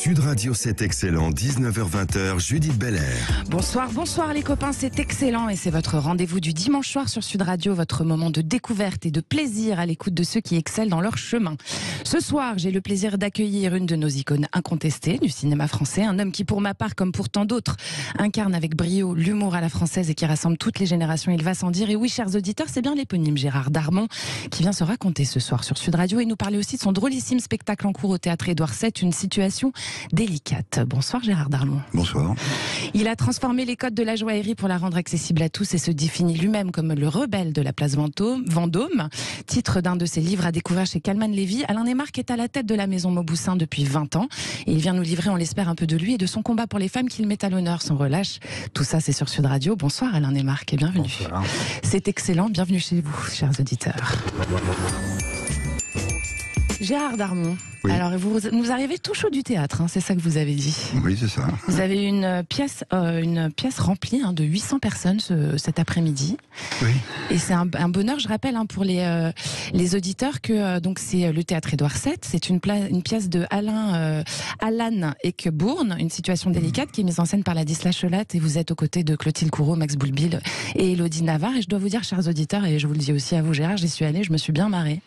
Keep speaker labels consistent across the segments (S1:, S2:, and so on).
S1: Sud Radio, c'est excellent. 19h-20h, Judith Belair.
S2: Bonsoir, bonsoir les copains, c'est excellent et c'est votre rendez-vous du dimanche soir sur Sud Radio, votre moment de découverte et de plaisir à l'écoute de ceux qui excellent dans leur chemin. Ce soir, j'ai le plaisir d'accueillir une de nos icônes incontestées du cinéma français, un homme qui pour ma part, comme pour tant d'autres, incarne avec brio l'humour à la française et qui rassemble toutes les générations, il va sans dire. Et oui, chers auditeurs, c'est bien l'éponyme Gérard Darmon qui vient se raconter ce soir sur Sud Radio et nous parler aussi de son drôlissime spectacle en cours au Théâtre Édouard VII, une situation délicate. Bonsoir Gérard Darmon.
S3: Bonsoir.
S2: Il a transformé les codes de la joaillerie pour la rendre accessible à tous et se définit lui-même comme le rebelle de la place Vendôme. Titre d'un de ses livres à découvrir chez Calman Lévy. Alain Desmarques est à la tête de la maison Mauboussin depuis 20 ans et il vient nous livrer, on l'espère, un peu de lui et de son combat pour les femmes qu'il met à l'honneur sans relâche. Tout ça, c'est sur Sud Radio. Bonsoir Alain Desmarques et bienvenue.
S3: Bonsoir. C'est
S2: excellent, bienvenue chez vous, chers auditeurs. Gérard Darmon, oui. Alors vous nous arrivez tout chaud du théâtre, hein, c'est ça que vous avez dit.
S3: Oui, c'est ça.
S2: Vous avez une pièce remplie de 800 personnes cet après-midi. Oui. Et c'est un bonheur, je rappelle, pour les auditeurs que donc c'est le Théâtre Édouard VII, c'est une pièce de Alan Ekebourne, une situation délicate qui est mise en scène par Ladislas Cholat et vous êtes aux côtés de Clotilde Courreau, Max Boulbil et Élodie Navarre. Et je dois vous dire, chers auditeurs, et je vous le dis aussi à vous Gérard, j'y suis allée, je me suis bien marrée.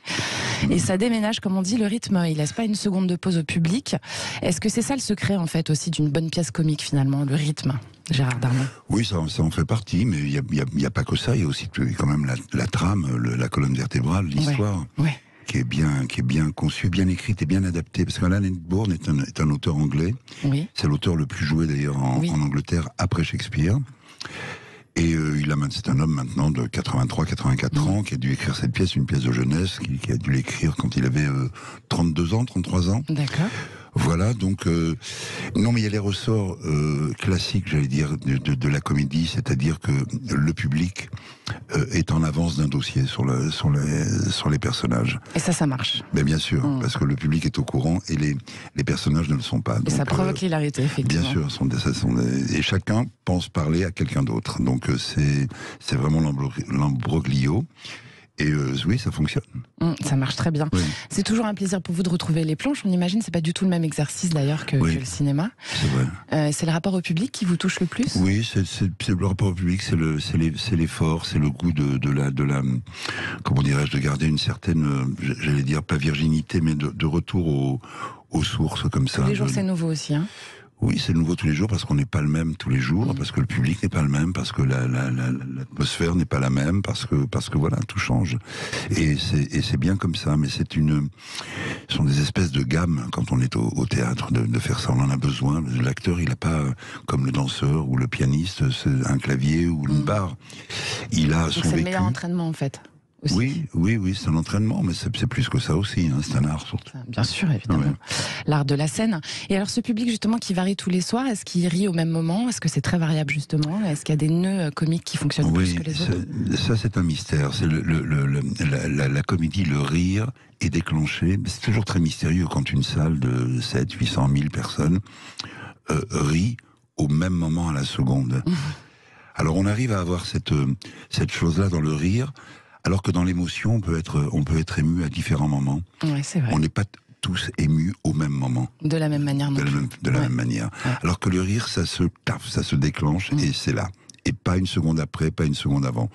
S2: Et ça déménage, comme on dit, le rythme, il laisse pas une seconde de pause au public. Est-ce que c'est ça le secret, en fait, aussi d'une bonne pièce comique, finalement, le rythme, Gérard Darmon?
S3: Oui, ça en fait partie, mais il y a pas que ça, il y a aussi quand même la trame, la colonne vertébrale, l'histoire. Ouais. Ouais. Qui est bien conçue, bien écrite et bien adaptée. Parce qu'Alan Ekebourne est un auteur anglais. Oui. C'est l'auteur le plus joué, d'ailleurs, en Angleterre, après Shakespeare. Et c'est un homme maintenant de 83-84 ans qui a dû écrire cette pièce, une pièce de jeunesse, qui a dû l'écrire quand il avait 32 ans, 33 ans. D'accord. Voilà, donc non, mais il y a les ressorts classiques, j'allais dire, de la comédie, c'est-à-dire que le public est en avance d'un dossier sur les personnages.
S2: Et ça marche.
S3: Ben bien sûr, parce que le public est au courant et les personnages ne le sont pas.
S2: Et donc, ça provoque l'hilarité, effectivement.
S3: Bien sûr, et chacun pense parler à quelqu'un d'autre. Donc c'est vraiment l'embroglio. Et oui, ça fonctionne.
S2: Ça marche très bien. Oui. C'est toujours un plaisir pour vous de retrouver les planches. On imagine, c'est pas du tout le même exercice d'ailleurs que le cinéma. C'est vrai. C'est le rapport au public qui vous touche le plus?
S3: Oui, c'est le rapport au public, c'est l'effort, c'est le goût de la comment dirais-je, de garder une certaine, j'allais dire pas virginité, mais de retour aux sources comme ça.
S2: Tous les jours, c'est nouveau aussi, hein.
S3: Oui, c'est nouveau tous les jours parce qu'on n'est pas le même tous les jours, parce que le public n'est pas le même, parce que l'atmosphère n'est pas la même, parce que voilà, tout change. Et c'est bien comme ça, mais ce sont des espèces de gammes quand on est au théâtre de faire ça. On en a besoin. L'acteur, il n'a pas, comme le danseur ou le pianiste, un clavier ou une barre. Il a son vécu.
S2: C'est le meilleur entraînement en fait. Aussi.
S3: Oui, c'est un entraînement, mais c'est plus que ça aussi, hein, c'est un art surtout.
S2: Bien sûr, évidemment. Ouais. L'art de la scène. Et alors ce public justement qui varie tous les soirs, est-ce qu'il rit au même moment? Est-ce que c'est très variable justement? Est-ce qu'il y a des nœuds comiques qui fonctionnent plus que les autres?
S3: Ça c'est un mystère. C'est la comédie, le rire est déclenché. C'est toujours très mystérieux quand une salle de 700-800 000 personnes rit au même moment à la seconde. Alors on arrive à avoir cette chose-là dans le rire, alors que dans l'émotion, on peut être ému à différents moments. Ouais, c'est vrai. On n'est pas tous émus au même moment.
S2: De la même manière non plus.
S3: De la même manière. Ouais. Alors que le rire, ça se déclenche et c'est là. Et pas une seconde après, pas une seconde avant.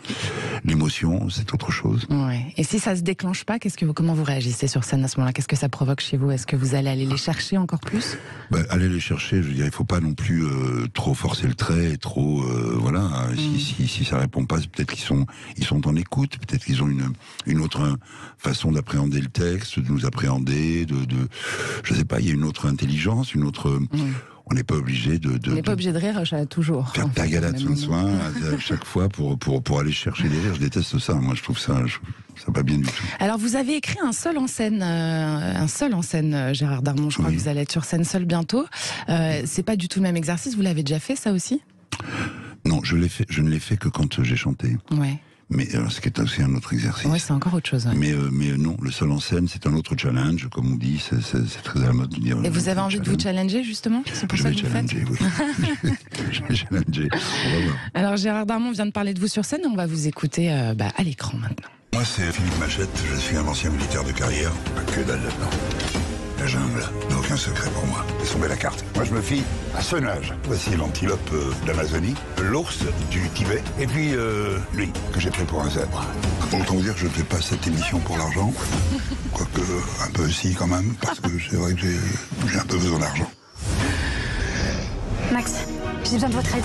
S3: L'émotion, c'est autre chose.
S2: Ouais. Et si ça se déclenche pas, comment vous réagissez sur scène à ce moment-là? Qu'est-ce que ça provoque chez vous? Est-ce que vous allez aller les chercher encore plus?
S3: Aller les chercher, je veux dire, il faut pas non plus trop forcer le trait, trop voilà. Si ça répond pas, peut-être qu'ils sont en écoute, peut-être qu'ils ont une autre façon d'appréhender le texte, de nous appréhender, je sais pas, il y a une autre intelligence, une autre. On n'est pas obligé
S2: On n'est pas obligé de rire toujours.
S3: Faire tagada de soin à chaque fois pour aller chercher des rires. Je déteste ça. Moi, je trouve ça pas bien du tout.
S2: Alors, vous avez écrit un seul en scène, Gérard Darmon. Je crois que vous allez être sur scène seul bientôt. C'est pas du tout le même exercice. Vous l'avez déjà fait, ça aussi?
S3: Non, je ne l'ai fait que quand j'ai chanté. Ouais. Mais ce qui est aussi un autre exercice.
S2: Oui, c'est encore autre chose. Ouais.
S3: Mais non, le seul en scène, c'est un autre challenge, comme on dit, c'est très à la mode de dire.
S2: Et vous avez envie de vous challenger, justement? C'est pour ça que vous le faites?
S3: Oui. Je vais challenger, on va voir.
S2: Alors Gérard Darmon vient de parler de vous sur scène, on va vous écouter à l'écran maintenant.
S3: Moi, c'est Philippe Machette, je suis un ancien militaire de carrière, pas que dalle là-dedans. La jungle n'a aucun secret pour moi. Laissons la carte. Moi, je me fie à ce nage. Voici l'antilope d'Amazonie, l'ours du Tibet, et puis lui, que j'ai pris pour un zèbre. Autant vous dire que je ne fais pas cette émission pour l'argent. Quoique, un peu si quand même, parce que c'est vrai que j'ai un peu besoin d'argent.
S4: Max, j'ai besoin de votre aide.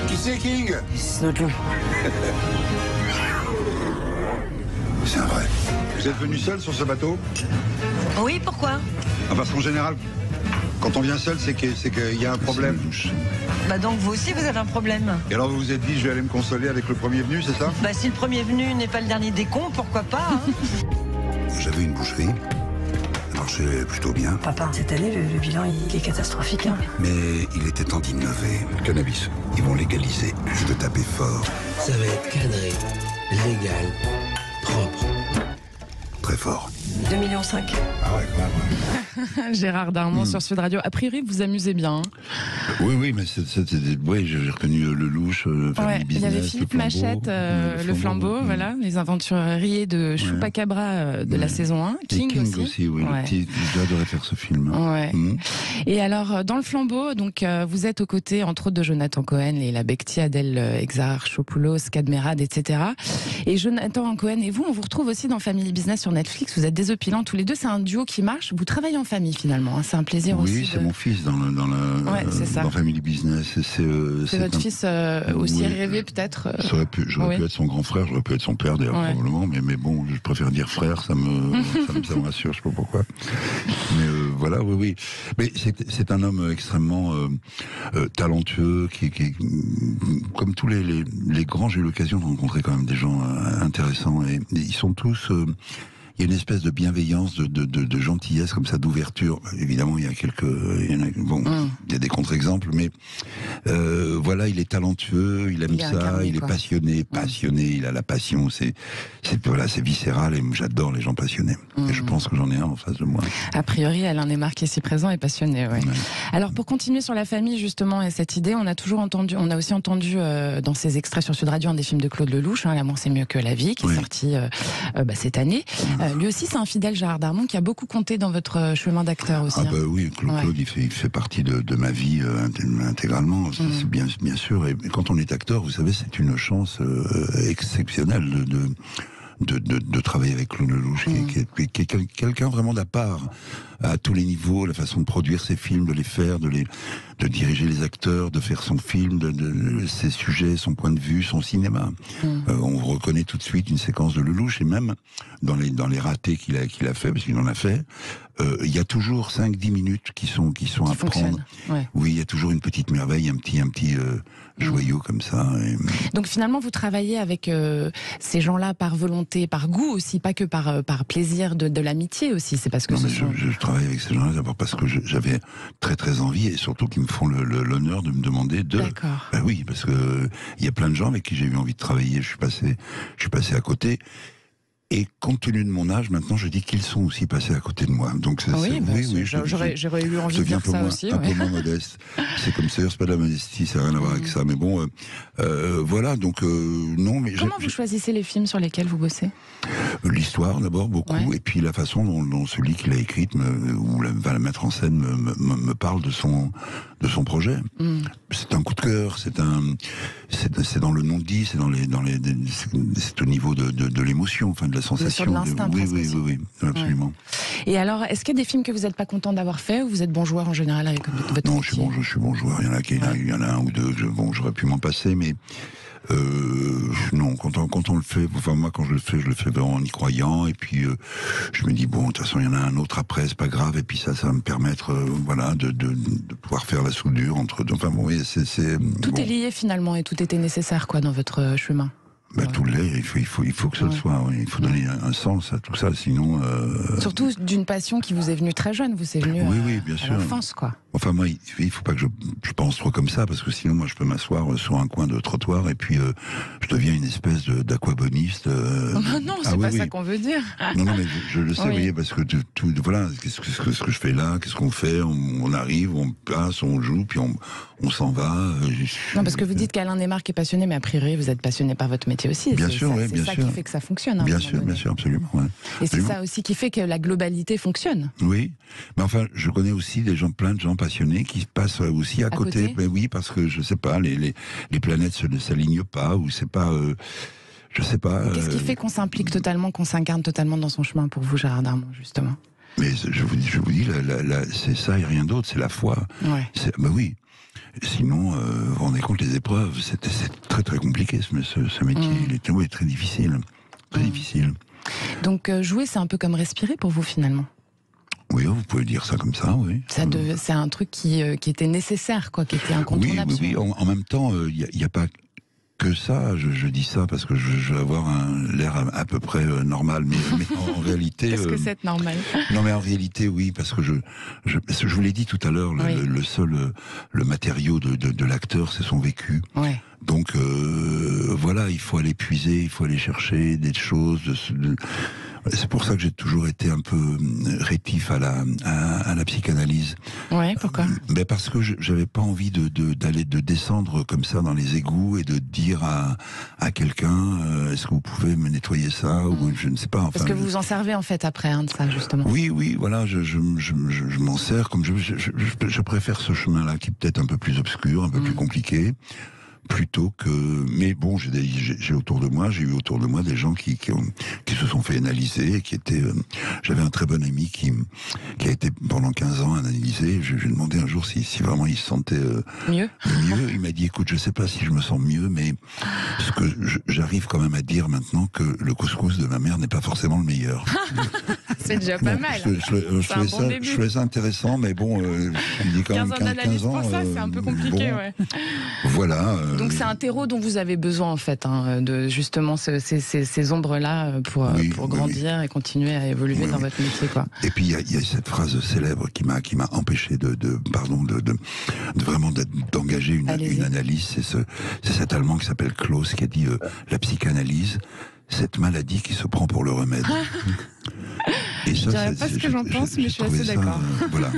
S3: Qui c'est, King?
S5: C'est notre loup.
S3: C'est un vrai. Vous êtes venu seul sur ce bateau?
S5: Oui, pourquoi?
S3: Parce qu'en général, quand on vient seul, c'est qu'il y a un problème.
S5: Bah donc vous aussi vous avez un problème.
S3: Et alors vous vous êtes dit, je vais aller me consoler avec le premier venu, c'est ça?
S5: Bah si le premier venu n'est pas le dernier des cons, pourquoi pas hein.
S3: J'avais une boucherie. Ça marchait plutôt bien.
S5: Papa, cette année, le bilan, il est catastrophique. Hein.
S3: Mais il était temps d'innover. Le cannabis, ils vont légaliser. Et de taper fort.
S6: Ça va être cadré, légal, propre.
S3: Très fort.
S5: 2,5 millions.
S3: Ah ouais, quand même, ouais.
S2: Gérard Darmon sur Sud Radio. A priori, vous amusez bien. Hein.
S3: Oui, mais oui, j'ai reconnu le louche,
S2: ouais, il y avait Philippe Machette, le flambeau, voilà, les aventuriers de Chupacabra de la saison 1.
S3: King aussi, oui.
S2: Ouais.
S3: J'adorais faire ce film.
S2: Ouais. Et alors, dans le flambeau, donc, vous êtes aux côtés, entre autres, de Jonathan Cohen, Leila Bekti, Adèle Exarchopoulos, Kadmerad, etc. Et Jonathan Cohen et vous, on vous retrouve aussi dans Family Business sur Netflix. Vous êtes désopilants tous les deux. C'est un duo qui marche. Vous travaillez en famille, finalement. Hein. C'est un plaisir aussi.
S3: Oui, c'est mon fils dans Family Business. C'est
S2: votre fils aussi rêvé, peut-être
S3: J'aurais pu être son grand frère, j'aurais pu être son père, d'ailleurs, probablement. Mais bon, je préfère dire frère, ça me rassure, je sais pas pourquoi. Mais voilà, oui. Mais c'est un homme extrêmement talentueux, qui comme tous les grands, j'ai eu l'occasion de rencontrer quand même des gens intéressants. Et ils sont tous... il y a une espèce de bienveillance, de gentillesse comme ça, d'ouverture. Évidemment, il y a des contre-exemples, mais voilà, il est talentueux, il aime ça, il est passionné, il a la passion, c'est viscéral, et j'adore les gens passionnés. Et je pense que j'en ai un en face de moi.
S2: A priori, Alain Desmarques qui est si présent est passionné, ouais. Alors, pour continuer sur la famille, justement, et cette idée, on a aussi entendu dans ces extraits sur Sud Radio un des films de Claude Lelouch, hein, L'amour c'est mieux que la vie, qui est sorti cette année. Lui aussi, c'est un fidèle, Gérard Darmon, qui a beaucoup compté dans votre chemin d'acteur aussi.
S3: Ah bah oui, Claude, il fait partie de ma vie intégralement, c'est bien sûr. Et quand on est acteur, vous savez, c'est une chance exceptionnelle de travailler avec Claude Lelouch, qui est quelqu'un vraiment d'à part à tous les niveaux, la façon de produire ses films, de les faire, de diriger les acteurs, de faire son film, ses sujets, son point de vue, son cinéma. On reconnaît tout de suite une séquence de Lelouch, et même dans les ratés qu'il a fait, parce qu'il en a fait, il y a toujours 5-10 minutes qui sont à prendre. Ouais. Oui, il y a toujours une petite merveille, un petit joyau comme ça.
S2: Donc finalement, vous travaillez avec ces gens-là par volonté, par goût aussi, pas que par plaisir de l'amitié aussi. C'est parce que
S3: je travaille avec ces gens-là d'abord parce que j'avais très très envie, et surtout qu'ils me font l'honneur de me demander de.
S2: D'accord.
S3: Ben oui, parce que il y a plein de gens avec qui j'ai eu envie de travailler. Je suis passé à côté. Et compte tenu de mon âge, maintenant, je dis qu'ils sont aussi passés à côté de moi. Donc
S2: j'aurais eu envie de dire ça aussi.
S3: Un peu moins modeste. C'est comme ça, c'est pas de la modestie, ça n'a rien à voir avec ça. Mais bon, voilà. Donc non. Mais
S2: comment vous choisissez les films sur lesquels vous bossez?
S3: L'histoire d'abord beaucoup, et puis la façon dont celui qui l'a écrite ou va la mettre en scène me parle de son projet. C'est un coup de cœur, c'est dans le non-dit, c'est c'est au niveau de l'émotion, enfin de la sensation.
S2: Sur l'instinct,
S3: oui, absolument.
S2: Ouais. Et alors, est-ce qu'il y a des films que vous n'êtes pas content d'avoir fait, ou vous êtes bon joueur en général avec votre métier?
S3: Non, je suis bon joueur. Il y en a un ou deux, j'aurais pu m'en passer, mais non, quand on le fait, enfin moi quand je le fais vraiment en y croyant, et puis je me dis bon, de toute façon il y en a un autre après, c'est pas grave, et puis ça va me permettre de pouvoir faire la soudure entre deux. Enfin bon, oui,
S2: tout est lié finalement, et tout était nécessaire dans votre chemin.
S3: Tout l'est, il faut que ça le soit. Oui. Il faut donner un sens à tout ça, sinon.
S2: Surtout d'une passion qui vous est venue très jeune, c'est venu
S3: bien sûr.
S2: à l'enfance, quoi.
S3: Enfin, moi, il faut pas que je pense trop comme ça, parce que sinon, moi, je peux m'asseoir sur un coin de trottoir et puis je deviens une espèce d'aquaboniste.
S2: Non, c'est pas ça qu'on veut dire.
S3: Non, mais je le sais, vous voyez, parce que voilà, ce que je fais là, qu'est-ce qu'on fait, on arrive, on passe, on joue, puis on s'en va.
S2: Non, parce que vous dites qu'Alain Neymarck est passionné, mais a priori, vous êtes passionné par votre métier aussi.
S3: Bien sûr, oui, bien sûr.
S2: C'est ça qui fait que ça fonctionne.
S3: Bien sûr, absolument. Ouais.
S2: Et c'est ça aussi qui fait que la globalité fonctionne.
S3: Oui, mais enfin, je connais aussi plein de gens passionnés qui passent aussi à côté. Ben oui, parce que je sais pas, les planètes ne s'alignent pas, ou c'est pas. Je sais pas.
S2: Qu'est-ce qui fait qu'on s'implique totalement, qu'on s'incarne totalement dans son chemin pour vous, Gérard Darmon, justement?
S3: Mais je vous dis, c'est ça et rien d'autre, c'est la foi.
S2: Ouais.
S3: Ben oui. Sinon, vous vous rendez compte, les épreuves, c'est très très compliqué ce métier. Il est très difficile. Très difficile.
S2: Donc jouer, c'est un peu comme respirer pour vous, finalement?
S3: Oui, vous pouvez dire ça comme ça, oui.
S2: C'est un truc qui était nécessaire, quoi, qui était incontournable.
S3: Oui. En même temps, il n'y a pas que ça. Je dis ça parce que je veux avoir l'air à peu près normal, mais en réalité...
S2: Qu'est-ce que c'est normal?
S3: Non, mais en réalité, oui, parce que je vous l'ai dit tout à l'heure, le matériau de l'acteur, c'est son vécu. Ouais. Donc, voilà, il faut aller puiser, il faut aller chercher des choses... C'est pour ça que j'ai toujours été un peu rétif à la psychanalyse.
S2: Ouais, pourquoi?
S3: Ben parce que j'avais pas envie de descendre comme ça dans les égouts et de dire à quelqu'un est-ce que vous pouvez me nettoyer ça ou je ne sais pas. Enfin,
S2: parce que vous vous en servez en fait après de ça, justement.
S3: Oui, voilà, je m'en sers comme je préfère ce chemin-là qui est peut-être un peu plus obscur, un peu plus compliqué. Plutôt que... Mais bon, j'ai eu autour de moi des gens qui se sont fait analyser, et qui étaient... J'avais un très bon ami qui a été pendant 15 ans analysé. Je lui ai demandé un jour si vraiment il se sentait...
S2: mieux.
S3: Il m'a dit, écoute, je sais pas si je me sens mieux, mais ce que j'arrive quand même à dire maintenant que le couscous de ma mère n'est pas forcément le meilleur.
S2: C'est déjà pas mal.
S3: Je trouvais ça intéressant, mais bon, il dit quand même 15 ans...
S2: pour ça, c'est un peu compliqué, ouais.
S3: Voilà...
S2: Donc c'est un terreau dont vous avez besoin en fait, de justement ces ombres-là pour grandir et continuer à évoluer dans votre métier, quoi.
S3: Et puis il y a cette phrase célèbre qui m'a empêché de vraiment d'engager une analyse. C'est cet Allemand qui s'appelle Klaus qui a dit la psychanalyse, cette maladie qui se prend pour le remède. Et ça, je dirais
S2: pas ce que j'en pense, mais je suis assez d'accord.
S3: Voilà.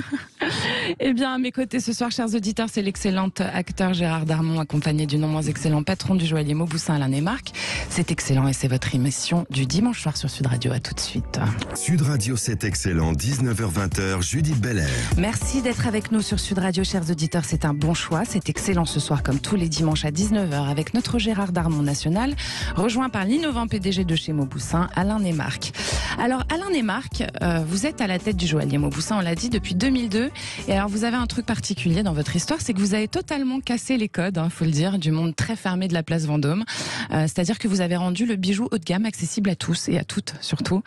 S2: Eh bien, à mes côtés ce soir, chers auditeurs, c'est l'excellent acteur Gérard Darmon, accompagné du non moins excellent patron du joaillier Mauboussin, Alain Neymarck. C'est excellent et c'est votre émission du dimanche soir sur Sud Radio. À tout de suite.
S1: Sud Radio, c'est excellent. 19h-20h, Judith Belair.
S2: Merci d'être avec nous sur Sud Radio, chers auditeurs. C'est un bon choix. C'est excellent ce soir, comme tous les dimanches à 19h, avec notre Gérard Darmon national, rejoint par l'innovant PDG de chez Mauboussin, Alain Neymarck. Alors, Alain Neymarck, vous êtes à la tête du joaillier Mauboussin, on l'a dit, depuis 2002. Et alors, vous avez un truc particulier dans votre histoire, c'est que vous avez totalement cassé les codes, faut le dire, du monde très fermé de la place Vendôme. C'est-à-dire que vous avez rendu le bijou haut de gamme accessible à tous et à toutes, surtout.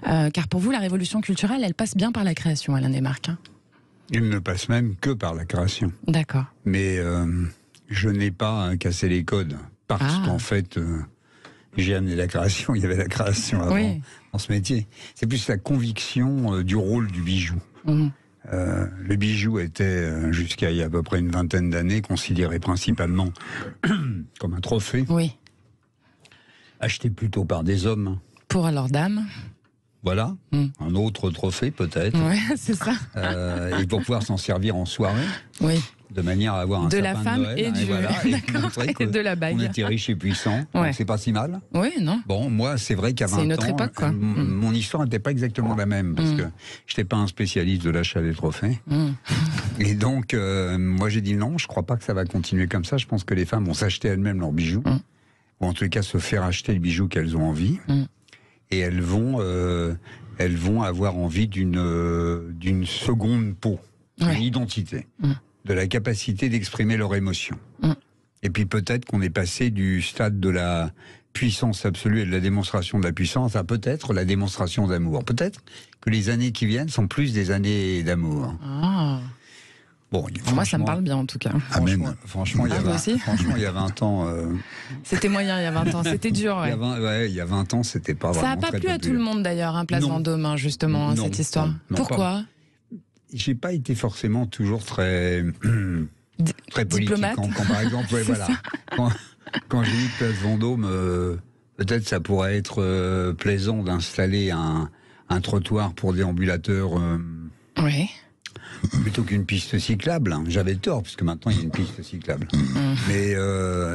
S2: Car pour vous, la révolution culturelle, elle passe bien par la création, Alain Neymarck.
S7: Il ne passe même que par la création.
S2: D'accord.
S7: Mais je n'ai pas cassé les codes, parce qu'en fait... j'ai amené la création, il y avait la création avant dans ce métier. C'est plus la conviction du rôle du bijou. Le bijou était, jusqu'à il y a à peu près une vingtaine d'années, considéré principalement comme un trophée. Oui. Acheté plutôt par des hommes.
S2: Pour leurs dames.
S7: Voilà, un autre trophée peut-être.
S2: Oui, c'est ça.
S7: Et pour pouvoir s'en servir en soirée. Oui. De manière à avoir un
S2: de
S7: sapin
S2: la femme
S7: de Noël,
S2: et de la bague.
S7: On était riche et puissant, c'est pas si mal.
S2: Oui, non.
S7: Bon, moi, c'est vrai qu'à 20 ans,
S2: c'est une autre époque, quoi.
S7: Mon histoire n'était pas exactement la même, parce que je n'étais pas un spécialiste de l'achat des trophées. Et donc, moi, j'ai dit non, je crois pas que ça va continuer comme ça. Je pense que les femmes vont s'acheter elles-mêmes leurs bijoux, ou en tout cas se faire acheter les bijoux qu'elles ont envie, et elles vont avoir envie d'une seconde peau, d'une identité. De la capacité d'exprimer leur émotion. Et puis peut-être qu'on est passé du stade de la puissance absolue et de la démonstration de la puissance à peut-être la démonstration d'amour. Peut-être que les années qui viennent sont plus des années d'amour. Bon,
S2: moi, ça me parle bien en tout cas.
S7: Franchement, il y a 20 ans...
S2: C'était moyen il y a 20 ans, c'était dur.
S7: Il y a 20 ans, c'était pas vraiment
S2: ça n'a pas plu à tout le monde d'ailleurs, Place Vendôme, justement, cette histoire. Pourquoi ?
S7: j'ai pas été forcément toujours très politique. Quand, par exemple, voilà, quand j'ai eu Place Vendôme, peut-être ça pourrait être plaisant d'installer un trottoir pour déambulateurs.
S2: Oui.
S7: Plutôt qu'une piste cyclable. J'avais tort, puisque maintenant il y a une piste cyclable. Mais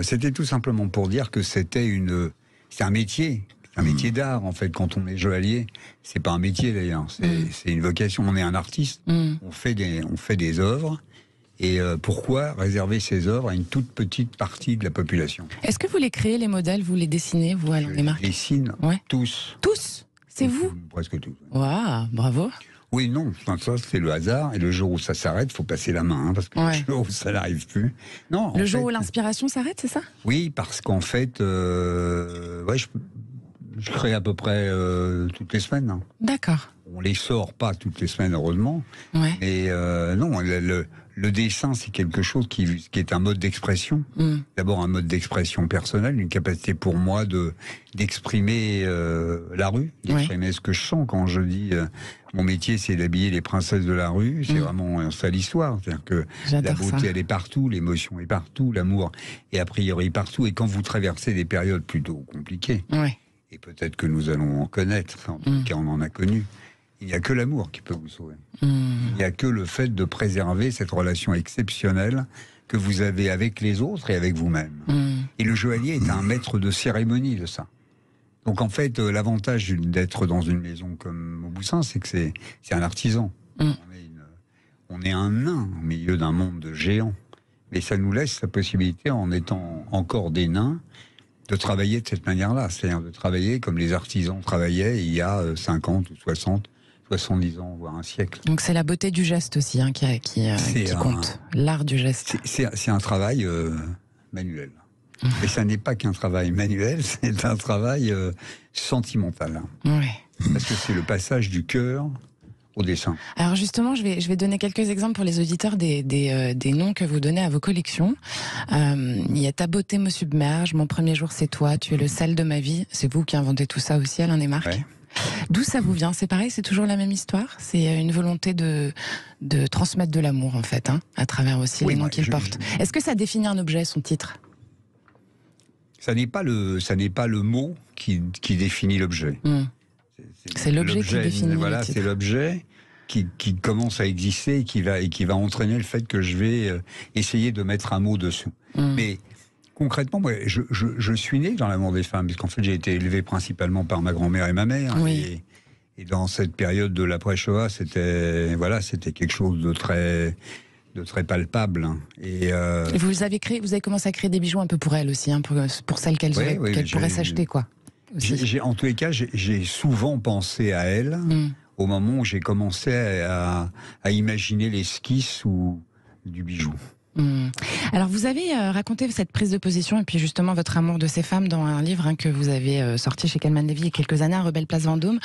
S7: c'était tout simplement pour dire que c'est un métier. C'est un métier d'art, en fait. Quand on est joaillier, c'est pas un métier d'ailleurs. C'est une vocation. On est un artiste. On fait des œuvres. Et pourquoi réserver ces œuvres à une toute petite partie de la population?
S2: Est-ce que vous les créez, les modèles? Vous les dessinez, vous, Alain Desmarques?
S7: Je les dessine tous.
S2: Tous? C'est vous?
S7: Presque tous.
S2: Waouh, bravo.
S7: Oui, non, ça c'est le hasard. Et le jour où ça s'arrête, il faut passer la main, parce que le jour où ça n'arrive plus. Non.
S2: Le jour où l'inspiration s'arrête, c'est ça?
S7: Oui, parce qu'en fait, je crée à peu près toutes les semaines. Hein.
S2: D'accord.
S7: On les sort pas toutes les semaines, heureusement.
S2: Ouais.
S7: Mais non, le dessin, c'est quelque chose qui est un mode d'expression. D'abord un mode d'expression personnelle, une capacité pour moi d'exprimer la rue, d'exprimer ce que je sens quand je dis mon métier, c'est d'habiller les princesses de la rue. C'est vraiment ça l'histoire. C'est-à-dire que la beauté, elle est partout, l'émotion est partout, l'amour est a priori partout. Et quand vous traversez des périodes plutôt compliquées, et peut-être que nous allons en connaître, en tout cas on en a connu, il n'y a que l'amour qui peut vous sauver. Il n'y a que le fait de préserver cette relation exceptionnelle que vous avez avec les autres et avec vous-même. Et le joaillier est un maître de cérémonie de ça. Donc en fait, l'avantage d'être dans une maison comme Mauboussin, c'est que c'est un artisan. On est un nain au milieu d'un monde de géants. Mais ça nous laisse la possibilité, en étant encore des nains, de travailler de cette manière-là. C'est-à-dire de travailler comme les artisans travaillaient il y a 50 ou 60, 70 ans, voire un siècle.
S2: Donc c'est la beauté du geste aussi qui compte, l'art du geste.
S7: C'est un travail manuel. Et ça n'est pas qu'un travail manuel, c'est un travail sentimental. Parce que c'est le passage du cœur au dessin.
S2: Alors justement, je vais donner quelques exemples pour les auditeurs des noms que vous donnez à vos collections. Il y a Ta beauté me submerge, Mon premier jour c'est toi, Tu es le sel de ma vie. C'est vous qui inventez tout ça aussi, Alain Desmarques. D'où ça vous vient? C'est pareil, c'est toujours la même histoire? C'est une volonté de transmettre de l'amour, en fait, à travers aussi les noms qu'il porte. Est-ce que ça définit un objet, son titre?
S7: Ça n'est pas le mot qui définit l'objet.
S2: C'est l'objet qui définit le titre.
S7: C'est l'objet qui commence à exister et qui va entraîner le fait que je vais essayer de mettre un mot dessus. Mais concrètement, moi, je suis né dans l'amour des femmes, puisqu'en fait j'ai été élevé principalement par ma grand-mère et ma mère. Et dans cette période de l'après-Shoah, c'était quelque chose de très palpable. Et
S2: vous avez commencé à créer des bijoux un peu pour elles aussi, pour celles qu'elles pourraient s'acheter, quoi.
S7: En tous les cas, j'ai souvent pensé à elles au moment où j'ai commencé à imaginer l'esquisse ou du bijou.
S2: Alors vous avez raconté cette prise de position et puis justement votre amour de ces femmes dans un livre que vous avez sorti chez Calman Levy il y a quelques années, Rebelle Place Vendôme,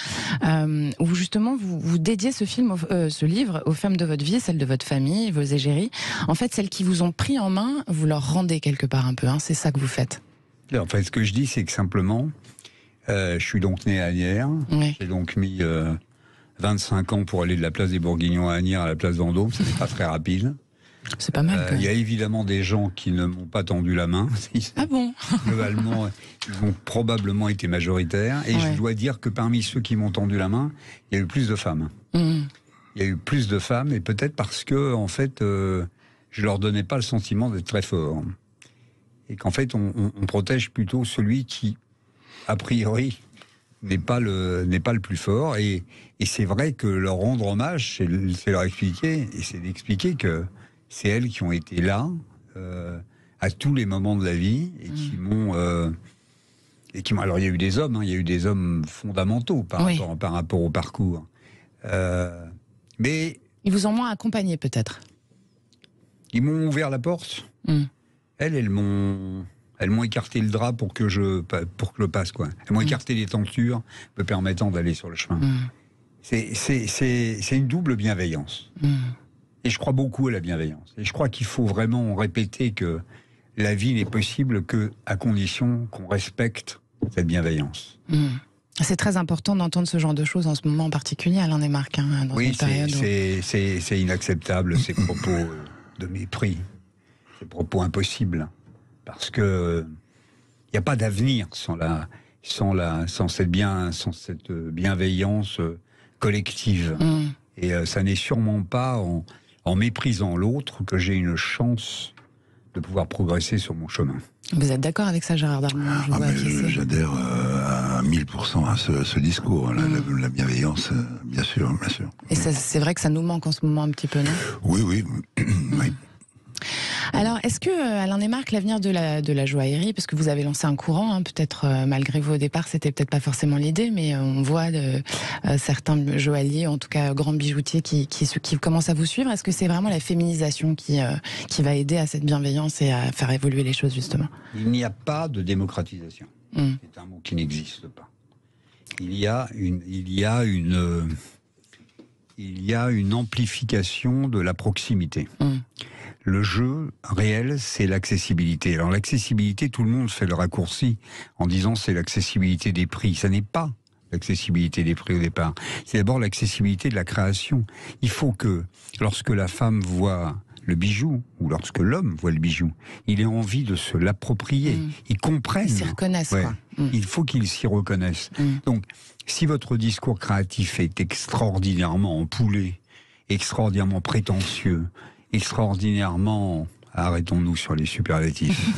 S2: où justement vous dédiez ce livre aux femmes de votre vie, celles de votre famille, vos égéries. En fait, celles qui vous ont pris en main, vous leur rendez quelque part un peu, c'est ça que vous faites.
S7: En fait, ce que je dis, c'est que simplement, je suis donc né à Asnières, j'ai donc mis 25 ans pour aller de la place des Bourguignons à Asnières à la place Vendôme, ce n'est pas très rapide.
S2: C'est pas mal.
S7: Il y a évidemment des gens qui ne m'ont pas tendu la main.
S2: Ah bon?
S7: Globalement, ils ont probablement été majoritaires. Et je dois dire que parmi ceux qui m'ont tendu la main, il y a eu plus de femmes. Il y a eu plus de femmes, et peut-être parce que, en fait, je leur donnais pas le sentiment d'être très fort. Et qu'en fait, on protège plutôt celui qui, a priori, n'est pas le plus fort. Et c'est vrai que leur rendre hommage, c'est leur expliquer, et c'est d'expliquer que c'est elles qui ont été là à tous les moments de la vie et qui m'ont. Alors il y a eu des hommes, il y a eu des hommes fondamentaux par rapport au parcours. Mais
S2: ils vous ont moins accompagné peut-être.
S7: Ils m'ont ouvert la porte. Elles m'ont écarté le drap pour que je passe, quoi. Elles m'ont écarté les tentures me permettant d'aller sur le chemin. C'est une double bienveillance. Et je crois beaucoup à la bienveillance. Et je crois qu'il faut vraiment répéter que la vie n'est possible qu'à condition qu'on respecte cette bienveillance.
S2: C'est très important d'entendre ce genre de choses en ce moment en particulier, Alain Desmarques. Dans
S7: oui,
S2: cette période
S7: c'est inacceptable, ces propos de mépris, ces propos impossibles. Parce que il n'y a pas d'avenir sans cette bienveillance collective. Et ça n'est sûrement pas en méprisant l'autre que j'ai une chance de pouvoir progresser sur mon chemin.
S2: Vous êtes d'accord avec ça, Gérard Darmon?
S3: J'adhère à 1000% à ce discours, la bienveillance, bien sûr, bien sûr.
S2: Et c'est vrai que ça nous manque en ce moment un petit peu, non?
S3: Oui, oui.
S2: Alors, est-ce que, Alain Desmarques, l'avenir de la joaillerie, parce que vous avez lancé un courant, peut-être malgré vous au départ, c'était peut-être pas forcément l'idée, mais on voit certains joailliers, en tout cas grands bijoutiers, qui commencent à vous suivre. Est-ce que c'est vraiment la féminisation qui va aider à cette bienveillance et à faire évoluer les choses, justement?
S7: Il n'y a pas de démocratisation. C'est un mot qui n'existe pas. Il y a une amplification de la proximité. Le jeu réel, c'est l'accessibilité. Alors l'accessibilité, tout le monde fait le raccourci en disant c'est l'accessibilité des prix. Ça n'est pas l'accessibilité des prix au départ. C'est d'abord l'accessibilité de la création. Il faut que, lorsque la femme voit le bijou, ou lorsque l'homme voit le bijou, il ait envie de se l'approprier. Il comprenne.
S2: Ils s'y reconnaissent, quoi.
S7: Il faut qu'il s'y reconnaisse. Donc, si votre discours créatif est extraordinairement empoulé, extraordinairement prétentieux, extraordinairement... Arrêtons-nous sur les superlatifs.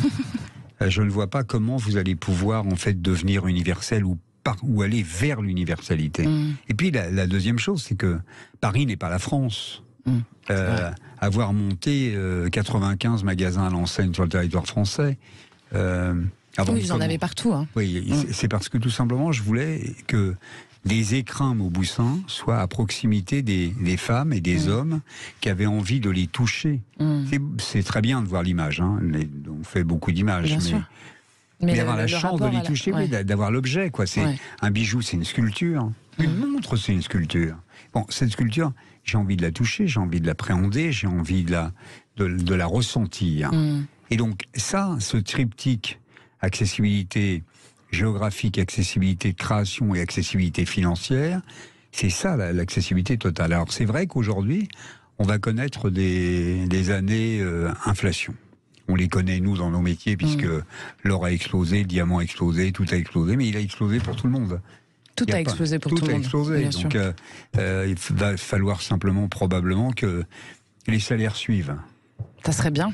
S7: Je ne vois pas comment vous allez pouvoir, en fait, devenir universel ou aller vers l'universalité. Et puis, la deuxième chose, c'est que Paris n'est pas la France. Avoir monté 95 magasins à l'enseigne sur le territoire français...
S2: oui, vous en avez partout.
S7: Oui, c'est parce que tout simplement, je voulais que des écrins Mauboussin soient à proximité des femmes et des hommes qui avaient envie de les toucher. C'est très bien de voir l'image, on fait beaucoup d'images, mais avoir la chance de les toucher, d'avoir l'objet, quoi. Un bijou, c'est une sculpture. Une montre, c'est une sculpture. Bon, cette sculpture, j'ai envie de la toucher, j'ai envie de l'appréhender, j'ai envie de la ressentir. Et donc, ce triptyque, accessibilité géographique, accessibilité de création et accessibilité financière, c'est ça l'accessibilité totale. Alors c'est vrai qu'aujourd'hui, on va connaître des années inflation. On les connaît, nous, dans nos métiers, puisque l'or a explosé, le diamant a explosé, tout a explosé, mais il a explosé pour tout le monde.
S2: Tout a explosé pour tout le monde.
S7: Tout a explosé. Donc il va falloir simplement, probablement, que les salaires suivent.
S2: Ça serait bien.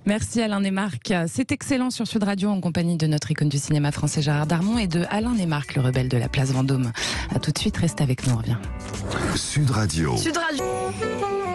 S2: Merci Alain Desmarques. C'est excellent sur Sud Radio en compagnie de notre icône du cinéma français Gérard Darmon et de Alain Desmarques, le rebelle de la place Vendôme. A tout de suite, reste avec nous, on revient.
S1: Sud Radio.
S5: Sud Radio.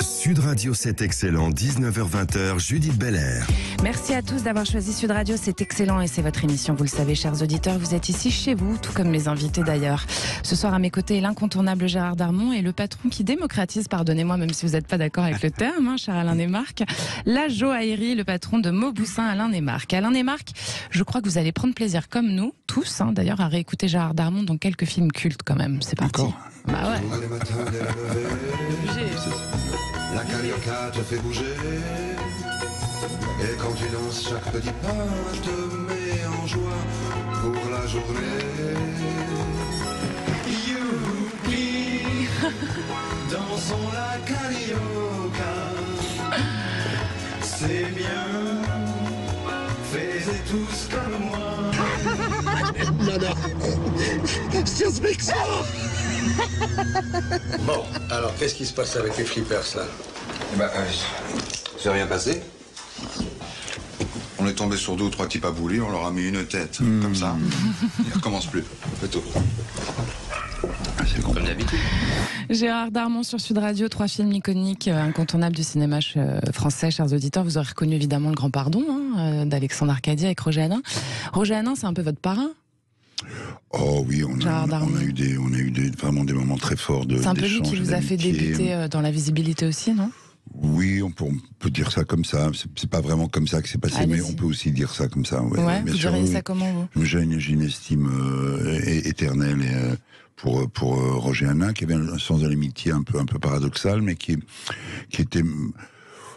S1: Sud Radio, c'est excellent. 19h-20h, Judith Belair.
S2: Merci à tous d'avoir choisi Sud Radio, c'est excellent et c'est votre émission, vous le savez, chers auditeurs. Vous êtes ici chez vous, tout comme les invités d'ailleurs. Ce soir à mes côtés, l'incontournable Gérard Darmon et le patron qui démocratise, pardonnez-moi, même si vous n'êtes pas d'accord avec le terme, cher Alain Desmarques, la joaillerie, le patron de Mauboussin, Alain Desmarques. Alain Desmarques, je crois que vous allez prendre plaisir, comme nous, tous, d'ailleurs, à réécouter Gérard Darmon dans quelques films cultes quand même. C'est parti.
S3: D'accord.
S2: Bah ouais.
S8: La carioca te fait bouger. Et quand tu danses, chaque petit pas te met en joie pour la journée. Youpi, dansons la carioca. C'est bien, faites tous comme moi.
S6: Non, non, c'est ça.
S8: Bon, alors qu'est-ce qui se passe avec les flippers là?
S9: C'est rien passé. On est tombé sur 2 ou 3 types à bouler, on leur a mis une tête, comme ça. Ils recommencent plus. C'est tout.
S6: Comme d'habitude.
S2: Gérard Darmon sur Sud Radio, 3 films iconiques, incontournables du cinéma français, chers auditeurs. Vous aurez reconnu évidemment Le Grand Pardon d'Alexandre Arcadi avec Roger Hanin. Roger Hanin, c'est un peu votre parrain?
S3: Oh oui, on a eu vraiment des moments très forts de.
S2: C'est un peu lui qui vous a fait débuter dans la visibilité aussi, non?
S3: Oui, on peut dire ça comme ça. C'est pas vraiment comme ça que c'est passé, mais on peut aussi dire ça comme ça.
S2: Ouais, vous diriez ça comment, vous?
S3: J'ai une estime éternelle pour Roger Hanin, qui avait un sens de l'amitié un peu paradoxal, mais qui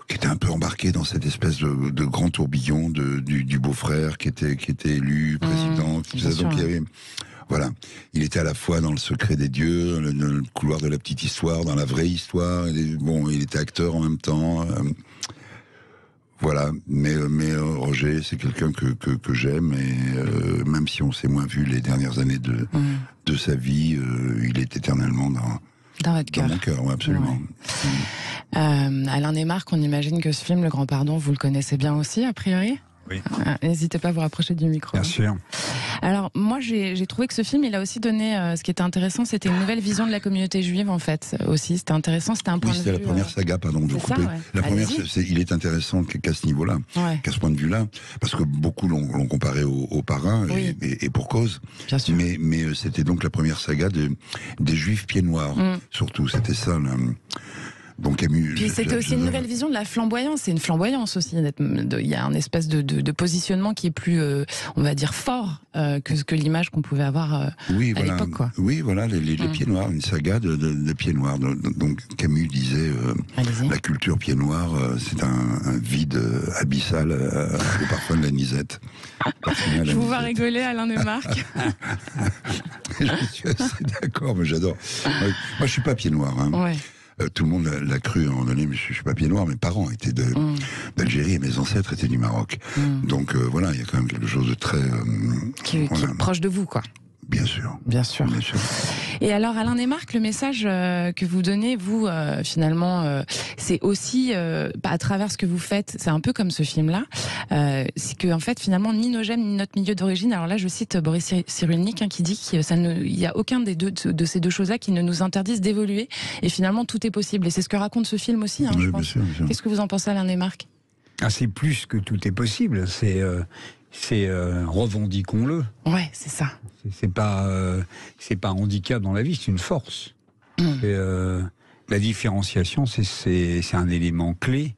S3: qui était un peu embarqué dans cette espèce de grand tourbillon du beau-frère qui était élu président. Tout ça. Donc il y avait, voilà, il était à la fois dans le secret des dieux, le couloir de la petite histoire, dans la vraie histoire. Il était acteur en même temps. Voilà, mais Roger, c'est quelqu'un que j'aime, et même si on s'est moins vu les dernières années de sa vie, il est éternellement
S2: dans votre cœur.
S3: Dans mon cœur, ouais, absolument.
S2: Ouais. Alain Desmarques, on imagine que ce film, Le Grand Pardon, vous le connaissez bien aussi, a priori ?
S7: Oui.
S2: N'hésitez pas à vous rapprocher du micro.
S7: Bien sûr.
S2: Alors, moi, j'ai trouvé que ce film, il a aussi donné, ce qui était intéressant, c'était une nouvelle vision de la communauté juive, en fait, aussi. C'était intéressant, c'était un point de vue...
S3: Oui, c'était la première saga, pardon, de couper.
S2: Ça, ouais.
S3: La première, il est intéressant qu'à ce niveau-là, qu'à ce point de vue-là, parce que beaucoup l'ont comparé au Parrain, et pour cause.
S2: Bien sûr.
S3: Mais c'était donc la première saga des Juifs pieds noirs, surtout, c'était ça, là. Donc Camus.
S2: Puis c'était aussi une nouvelle vision de la flamboyance. C'est une flamboyance aussi. Il y a un espèce de positionnement qui est plus, on va dire, fort que l'image qu'on pouvait avoir à l'époque, quoi.
S3: Oui, voilà, les pieds noirs, une saga de pieds noirs. Donc Camus disait la culture pieds noirs, c'est un vide abyssal au parfum de la nisette.
S2: Je vous vois rigoler, Alain Desmarques.
S3: Je suis assez d'accord, mais j'adore. Moi, je suis pas pieds noirs. Hein. Ouais. Tout le monde l'a cru à un moment donné, mais je suis pas pieds noirs. Mes parents étaient d'Algérie et mes ancêtres étaient du Maroc. Donc voilà, il y a quand même quelque chose de très...
S2: qui est proche de vous, quoi.
S3: Bien sûr.
S2: Bien sûr. Bien sûr. Et alors, Alain Desmarques, le message que vous donnez, vous, finalement, c'est aussi, à travers ce que vous faites, c'est un peu comme ce film-là, c'est que, en fait, finalement, ni nos gemmes, ni notre milieu d'origine, alors là, je cite Boris Cyrulnik, qui dit qu'il n'y a aucun de ces deux choses-là qui ne nous interdisent d'évoluer, et finalement, tout est possible. Et c'est ce que raconte ce film aussi, hein, je pense. Bien sûr. Qu'est-ce que vous en pensez, Alain Desmarques ?
S7: C'est plus que tout est possible, c'est revendiquons-le.
S2: Ouais, c'est ça.
S7: C'est pas un handicap dans la vie, c'est une force. La différenciation, c'est un élément clé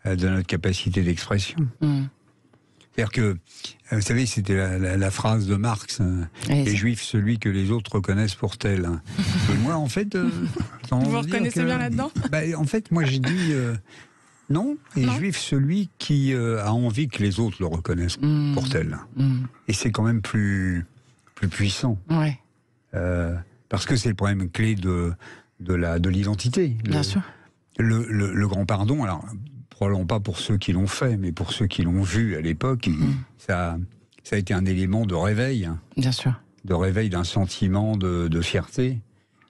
S7: de notre capacité d'expression. C'est-à-dire que, vous savez, c'était la phrase de Marx, les Juifs, celui que les autres reconnaissent pour tel. Et moi, en fait...
S2: vous vous reconnaissez bien là-dedans ?
S7: En fait, moi, j'ai dit... non, les Juifs, celui qui a envie que les autres le reconnaissent pour tel. Et c'est quand même plus puissant. Ouais. Parce que c'est le problème clé de l'identité.
S2: Bien sûr.
S7: Le grand pardon, alors, probablement pas pour ceux qui l'ont fait, mais pour ceux qui l'ont vu à l'époque, ça a été un élément de réveil.
S2: Bien sûr.
S7: De réveil d'un sentiment de fierté,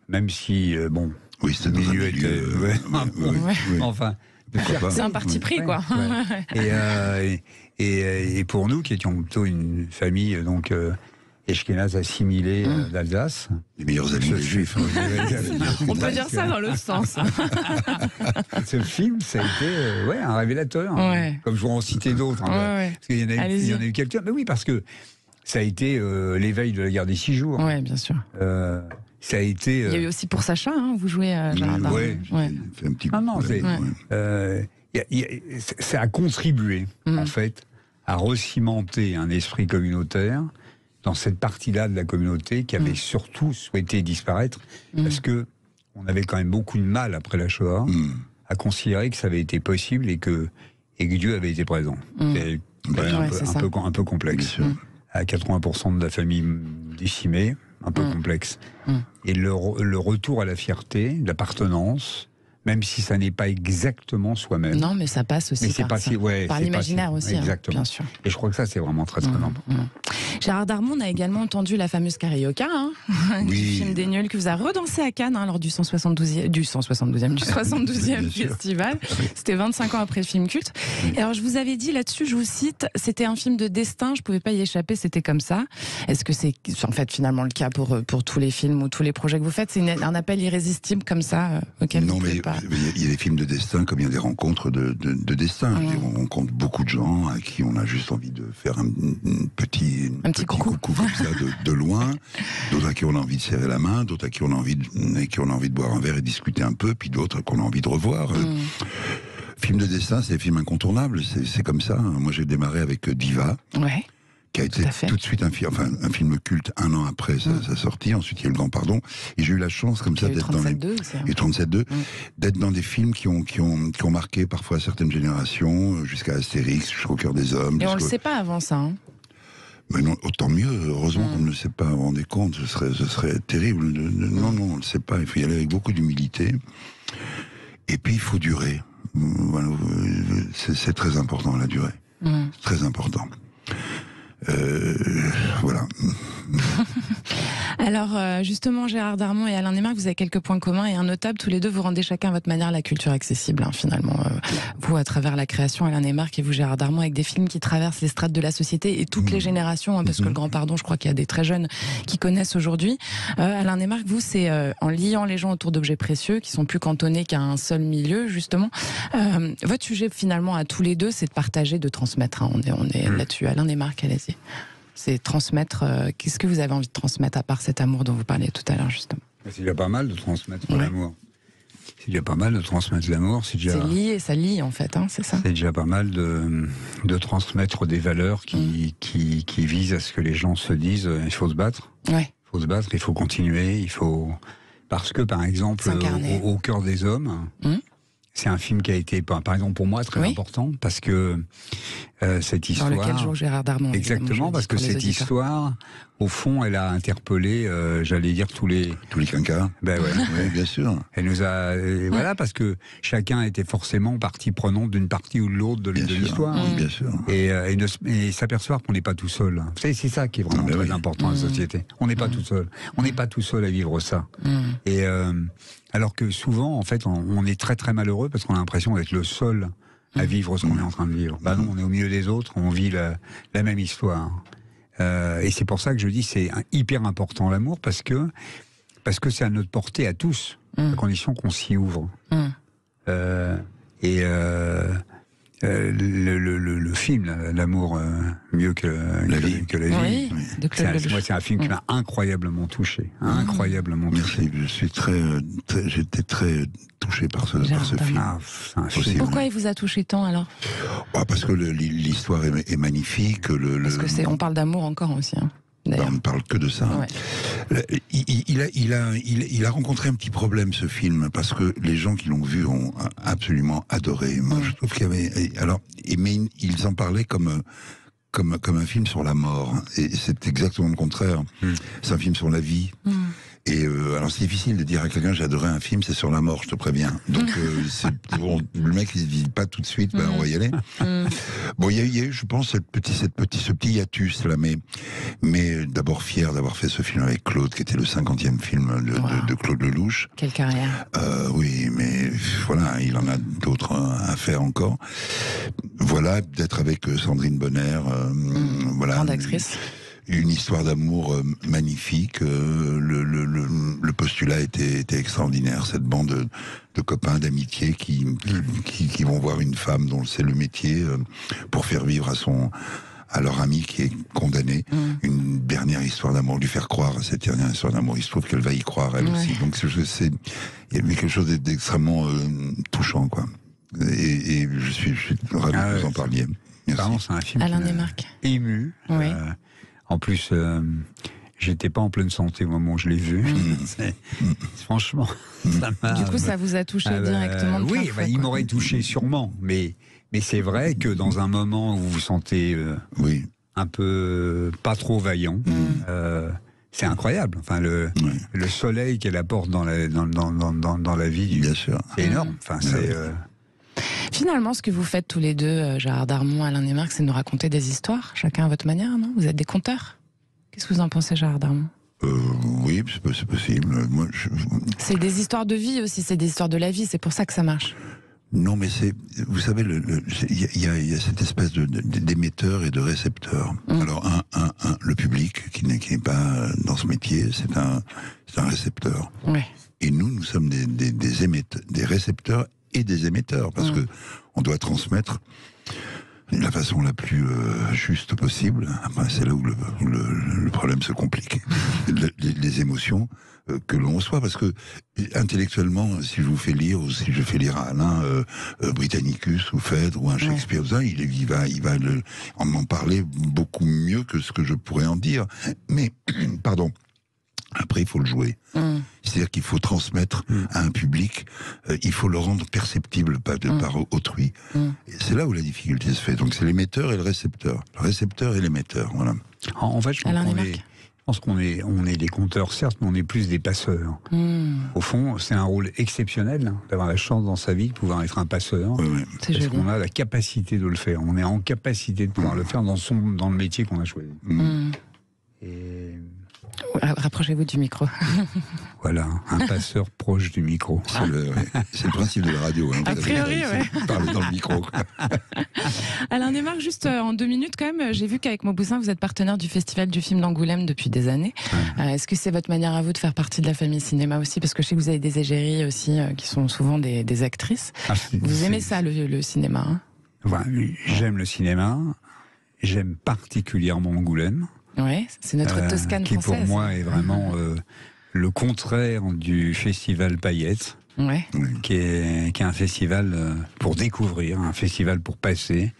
S7: même si,
S3: oui, c'était dans un milieu...
S7: Enfin...
S2: C'est un parti pris, quoi.
S7: Ouais. Et pour nous, qui étions plutôt une famille donc Ashkénaze assimilée d'Alsace,
S3: les meilleurs amis des Juifs.
S2: On peut dire ça dans l'autre sens.
S7: Ce film, ça a été un révélateur. Comme je vais en citer d'autres. Parce qu'il y en a eu quelques-uns. Mais oui, parce que ça a été l'éveil de la guerre des 6 jours.
S2: Oui, bien sûr.
S7: Ça a été.
S2: Il y a eu aussi pour Sacha, hein, vous jouez à Gérard.
S3: Fait un petit
S7: ça a contribué, en fait, à recimenter un esprit communautaire dans cette partie-là de la communauté qui avait surtout souhaité disparaître, parce que on avait quand même beaucoup de mal après la Shoah à considérer que ça avait été possible et que Dieu avait été présent. C'est un peu complexe. À 80% de la famille décimée. Un peu complexe. Et le retour à la fierté, l'appartenance, même si ça n'est pas exactement soi-même.
S2: Non, mais ça passe aussi par l'imaginaire aussi.
S7: Exactement.
S2: Bien sûr.
S7: Et je crois que ça, c'est vraiment très, très important.
S2: Gérard Darmon a également entendu la fameuse Carioca, du film des Nuls, que vous avez redansé à Cannes lors du 72e festival. C'était 25 ans après le film culte. Et alors, je vous avais dit là-dessus, je vous cite, c'était un film de destin, je ne pouvais pas y échapper, c'était comme ça. Est-ce que c'est en fait finalement le cas pour tous les films ou tous les projets que vous faites ? C'est un appel irrésistible comme ça auquel vous ne pouvez pas...
S3: Il y a des films de destin comme il y a des rencontres de destin. On rencontre beaucoup de gens à qui on a juste envie de faire un petit coucou comme ça de loin, d'autres à qui on a envie de serrer la main, d'autres à qui on a envie de boire un verre et discuter un peu, puis d'autres qu'on a envie de revoir. Film de destin, c'est des films incontournables, c'est comme ça. Moi j'ai démarré avec Diva, qui a été tout de suite un film culte 1 an après sa sortie. Ensuite, il y a eu Le Grand Pardon. Et j'ai eu la chance, comme ça, d'être dans les... Et 37.2, d'être dans des films qui ont marqué parfois certaines générations, jusqu'à Astérix, jusqu'au Cœur des Hommes.
S2: Et on le sait pas avant ça, hein.
S3: Mais non, autant mieux. Heureusement qu'on ne le sait pas. Vous vous rendez compte, ce serait terrible. Non, on ne le sait pas. Il faut y aller avec beaucoup d'humilité. Et puis, il faut durer. Voilà, c'est très important, la durée. C'est très important. Voilà.
S2: Alors, justement, Gérard Darmon et Alain Neymarck, vous avez quelques points communs et un notable. Tous les deux, vous rendez chacun à votre manière la culture accessible, hein, finalement. Vous, à travers la création, Alain Neymarck, et vous, Gérard Darmon, avec des films qui traversent les strates de la société et toutes les générations, hein, parce que Le Grand Pardon, je crois qu'il y a des très jeunes qui connaissent aujourd'hui. Alain Neymarck, vous, c'est en liant les gens autour d'objets précieux qui sont plus cantonnés qu'à un seul milieu, justement. Votre sujet, finalement, à tous les deux, c'est de partager, de transmettre. Hein. On est là-dessus. Alain Neymarck, allez-y. C'est transmettre. Qu'est-ce que vous avez envie de transmettre à part cet amour dont vous parliez tout à l'heure, justement?
S7: C'est déjà pas mal de transmettre l'amour. C'est déjà pas mal de transmettre l'amour. C'est
S2: lié, ça lie en fait, hein, c'est ça.
S7: C'est déjà pas mal de transmettre des valeurs qui visent à ce que les gens se disent il faut se battre.
S2: Ouais.
S7: Il faut se battre, il faut continuer, parce que par exemple au Cœur des Hommes. C'est un film qui a été, par exemple pour moi, très important, parce que cette histoire...
S2: Dans lequel joue Gérard Darmon.
S7: Exactement, parce que cette histoire, au fond, elle a interpellé, j'allais dire, tous les
S3: quinquas.
S7: Ben ouais.
S3: Oui, bien sûr.
S7: Elle nous a... Voilà, parce que chacun était forcément partie prenante d'une partie ou de l'autre de l'histoire.
S3: Bien sûr.
S7: Et s'apercevoir qu'on n'est pas tout seul. C'est ça qui est vraiment très important dans la société. On n'est pas tout seul. On n'est pas tout seul à vivre ça. Et... alors que souvent, en fait, on est très très malheureux parce qu'on a l'impression d'être le seul à vivre ce qu'on est en train de vivre. Bah non, on est au milieu des autres, on vit la même histoire. Et c'est pour ça que je dis c'est hyper important l'amour parce que c'est à notre portée à tous, à condition qu'on s'y ouvre. Le film, l'amour mieux que la vie.
S2: Oui,
S7: moi, c'est un film qui m'a incroyablement touché. Incroyablement touché.
S3: J'étais très touché par ce film.
S2: Pourquoi il vous a touché tant alors?
S3: Parce que l'histoire est magnifique.
S2: Parce que on parle d'amour encore aussi. Hein.
S3: On ne parle que de ça. Ouais. Il a rencontré un petit problème, ce film, parce que les gens qui l'ont vu ont absolument adoré. Moi, je trouve qu'il y avait... mais ils en parlaient comme un film sur la mort. Et c'est exactement le contraire. C'est un film sur la vie. Et alors c'est difficile de dire à quelqu'un j'ai adoré un film, c'est sur la mort, je te préviens. Donc bon, le mec il se dit pas tout de suite, on va y aller. Bon, il y a eu, je pense, ce petit hiatus là, mais d'abord fier d'avoir fait ce film avec Claude, qui était le 50e film de Claude Lelouch.
S2: Quelle carrière.
S3: Oui, mais voilà, il en a d'autres à faire encore. Voilà, d'être avec Sandrine Bonner, voilà.
S2: Grande actrice.
S3: Une histoire d'amour magnifique. Le postulat était extraordinaire. Cette bande de copains, d'amitié qui vont voir une femme dont c'est le métier pour faire vivre à leur ami qui est condamné une dernière histoire d'amour, lui faire croire à cette dernière histoire d'amour. Il se trouve qu'elle va y croire elle aussi. Donc il y a quelque chose d'extrêmement touchant, quoi. Et je suis ravi que vous en parliez. Merci.
S7: Vraiment, c'est un film
S2: Alain Neymarck.
S7: Ému.
S2: Oui.
S7: En plus, j'étais pas en pleine santé au moment où je l'ai vu. Franchement, ça m'a...
S2: Du coup, ça vous a touché directement de plein fouet,
S7: il m'aurait touché sûrement. Mais c'est vrai que dans un moment où vous vous sentez un peu pas trop vaillant, c'est incroyable. Enfin, le soleil qu'elle apporte dans la vie,
S3: bien sûr,
S7: c'est énorme. Enfin, c'est...
S2: Finalement, ce que vous faites tous les deux, Gérard Darmon, Alain Neymarck, c'est de nous raconter des histoires, chacun à votre manière, non? Vous êtes des conteurs. Qu'est-ce que vous en pensez, Gérard Darmon?
S3: Oui, c'est possible. Moi,
S2: c'est des histoires de vie aussi, c'est des histoires de la vie, c'est pour ça que ça marche.
S3: Non, mais vous savez, il y a cette espèce d'émetteur et de récepteur. Alors, le public, qui n'est pas dans ce métier, c'est un récepteur.
S2: Ouais.
S3: Et nous sommes des récepteurs et des émetteurs, parce que on doit transmettre de la façon la plus juste possible. Après, c'est là où le problème se complique. Les émotions que l'on reçoit, parce que intellectuellement, si je vous fais lire, ou si je fais lire à Alain Britannicus ou Phèdre ou un Shakespeare, ça, il va en parler beaucoup mieux que ce que je pourrais en dire. Mais, pardon, après, il faut le jouer. C'est-à-dire qu'il faut transmettre à un public, il faut le rendre perceptible par autrui. Et c'est là où la difficulté se fait. Donc c'est l'émetteur et le récepteur. Le récepteur et l'émetteur, voilà.
S7: En fait, je pense qu'on est des conteurs, certes, mais on est plus des passeurs. Au fond, c'est un rôle exceptionnel, d'avoir la chance dans sa vie de pouvoir être un passeur. Parce qu'on a la capacité de le faire. On est en capacité de pouvoir le faire dans le métier qu'on a choisi. Et...
S2: Rapprochez-vous du micro.
S7: Voilà, un passeur proche du micro.
S3: C'est le principe de la radio.
S2: A priori, oui.
S3: Parler dans le micro.
S2: Alain Desmarques, juste en 2 minutes quand même, j'ai vu qu'avec Mauboussin, vous êtes partenaire du Festival du film d'Angoulême depuis des années. Est-ce que c'est votre manière à vous de faire partie de la famille cinéma aussi? Parce que je sais que vous avez des égéries aussi, qui sont souvent des actrices. Vous aimez ça, le cinéma, hein?
S7: J'aime le cinéma, j'aime particulièrement Angoulême.
S2: Ouais, c'est notre Toscane
S7: qui
S2: française.
S7: Qui pour moi est vraiment le contraire du festival Paillettes, qui est un festival pour découvrir, un festival pour passer.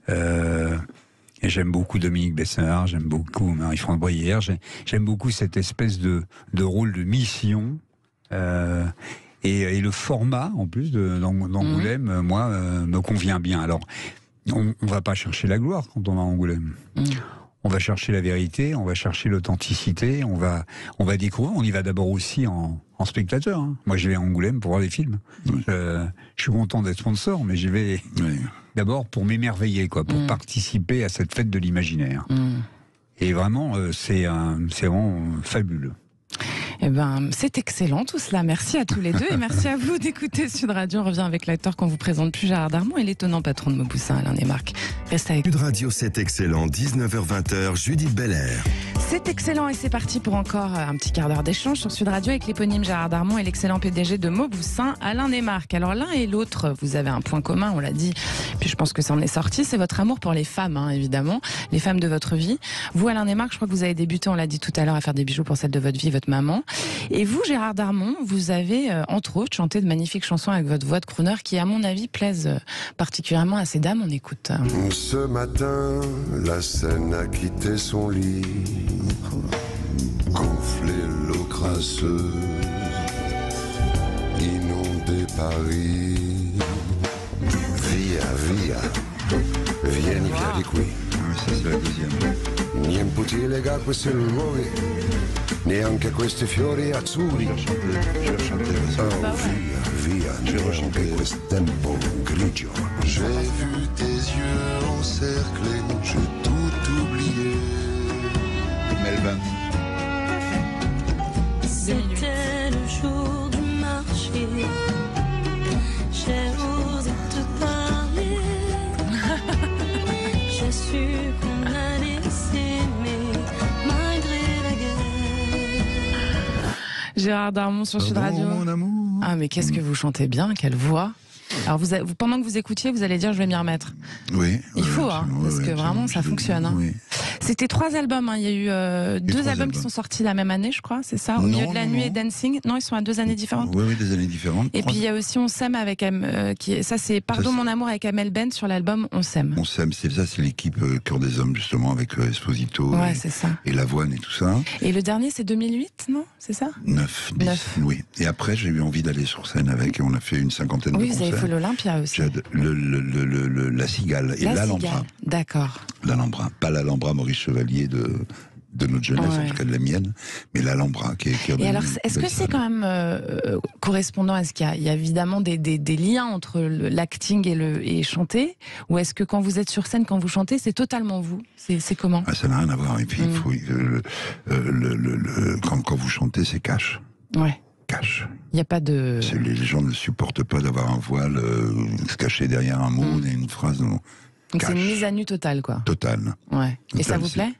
S7: Et j'aime beaucoup Dominique Besnard, j'aime beaucoup Marie-France Bruyère, j'aime beaucoup cette espèce de rôle de mission. Et le format, en plus, d'Angoulême, moi, me convient bien. Alors, on ne va pas chercher la gloire quand on va à Angoulême. On va chercher la vérité, on va chercher l'authenticité, on va découvrir. On y va d'abord aussi en spectateur. Hein. Moi, je vais à Angoulême pour voir les films. Je suis content d'être sponsor, mais j'y vais d'abord pour m'émerveiller, pour participer à cette fête de l'imaginaire. Et vraiment, c'est vraiment fabuleux.
S2: Eh ben, c'est excellent tout cela. Merci à tous les deux et merci à vous d'écouter Sud Radio. On revient avec l'acteur qu'on vous présente plus, Gérard Darmon, et l'étonnant patron de Mauboussin, Alain Desmarques. Restez avec
S1: Sud Radio, c'est excellent. 19h-20h, Judith Belair.
S2: C'est excellent et c'est parti pour encore un petit quart d'heure d'échange sur Sud Radio avec l'éponyme Gérard Darmon et l'excellent PDG de Mauboussin, Alain Desmarques. Alors l'un et l'autre, vous avez un point commun, on l'a dit, puis je pense que ça en est sorti, c'est votre amour pour les femmes, hein, évidemment, les femmes de votre vie. Vous, Alain Desmarques, je crois que vous avez débuté, on l'a dit tout à l'heure, à faire des bijoux pour celle de votre vie, votre maman. Et vous, Gérard Darmon, vous avez, entre autres, chanté de magnifiques chansons avec votre voix de crooner qui, à mon avis, plaisent particulièrement à ces dames. On écoute.
S8: Ce matin, la Seine a quitté son lit, gonflé l'eau crasseuse, inondé Paris. Via, vieni via di qui.
S3: Ça, c'est la deuxième.
S8: Niente lega questi luoghi, neanche questi fiori azzurri. Via, neanche questo tempo grigio. J'ai vu tes yeux encerclés, j'ai tout oublié.
S3: Melbourne.
S10: C'était le jour du marché, j'ai osé te parler, j'ai su qu'on allait s'aimer malgré la guerre.
S2: Gérard Darmon sur Sud Radio.
S3: Mon amour.
S2: Ah mais qu'est-ce que vous chantez bien, quelle voix. Alors pendant que vous écoutiez, vous allez dire je vais m'y remettre.
S3: Oui.
S2: Il faut, parce que vraiment ça fonctionne. Hein. Oui. C'était 3 albums, hein. Il y a eu 2 albums qui sont sortis la même année, je crois, c'est ça? Au milieu de la nuit et Dancing. Non, ils sont à 2 années différentes.
S3: Oui, des années différentes.
S2: Et puis il y a aussi On s'aime avec ça c'est Pardon mon amour avec Amel Ben sur l'album On s'aime.
S3: On s'aime, c'est l'équipe Cœur des Hommes justement avec Esposito et Lavoine et tout ça.
S2: Et le dernier c'est 2008, non? C'est ça?
S3: 9, oui. Et après j'ai eu envie d'aller sur scène avec et on a fait une 50aine de concerts.
S2: Oui, vous avez fait l'Olympia aussi.
S3: La Cigale et l'Alhambra.
S2: D'accord.
S3: L'Alhambra, pas l'Alhambra Maurice Chevalier de notre jeunesse, en tout cas de la mienne, mais l'Alhambra qui est...
S2: Et alors, est-ce que c'est quand même correspondant à ce qu'il y a évidemment des liens entre l'acting et chanter, ou est-ce que quand vous êtes sur scène, quand vous chantez, c'est totalement vous? C'est comment?
S3: Ça n'a rien à voir. Et puis, il faut, quand vous chantez, c'est cash.
S2: Ouais.
S3: Cache.
S2: Il n'y a pas de...
S3: Les gens ne supportent pas d'avoir un voile se cacher derrière un mot, une phrase. Non.
S2: Donc c'est une mise à nu totale, quoi.
S3: Totale.
S2: Ouais. Et ça vous plaît?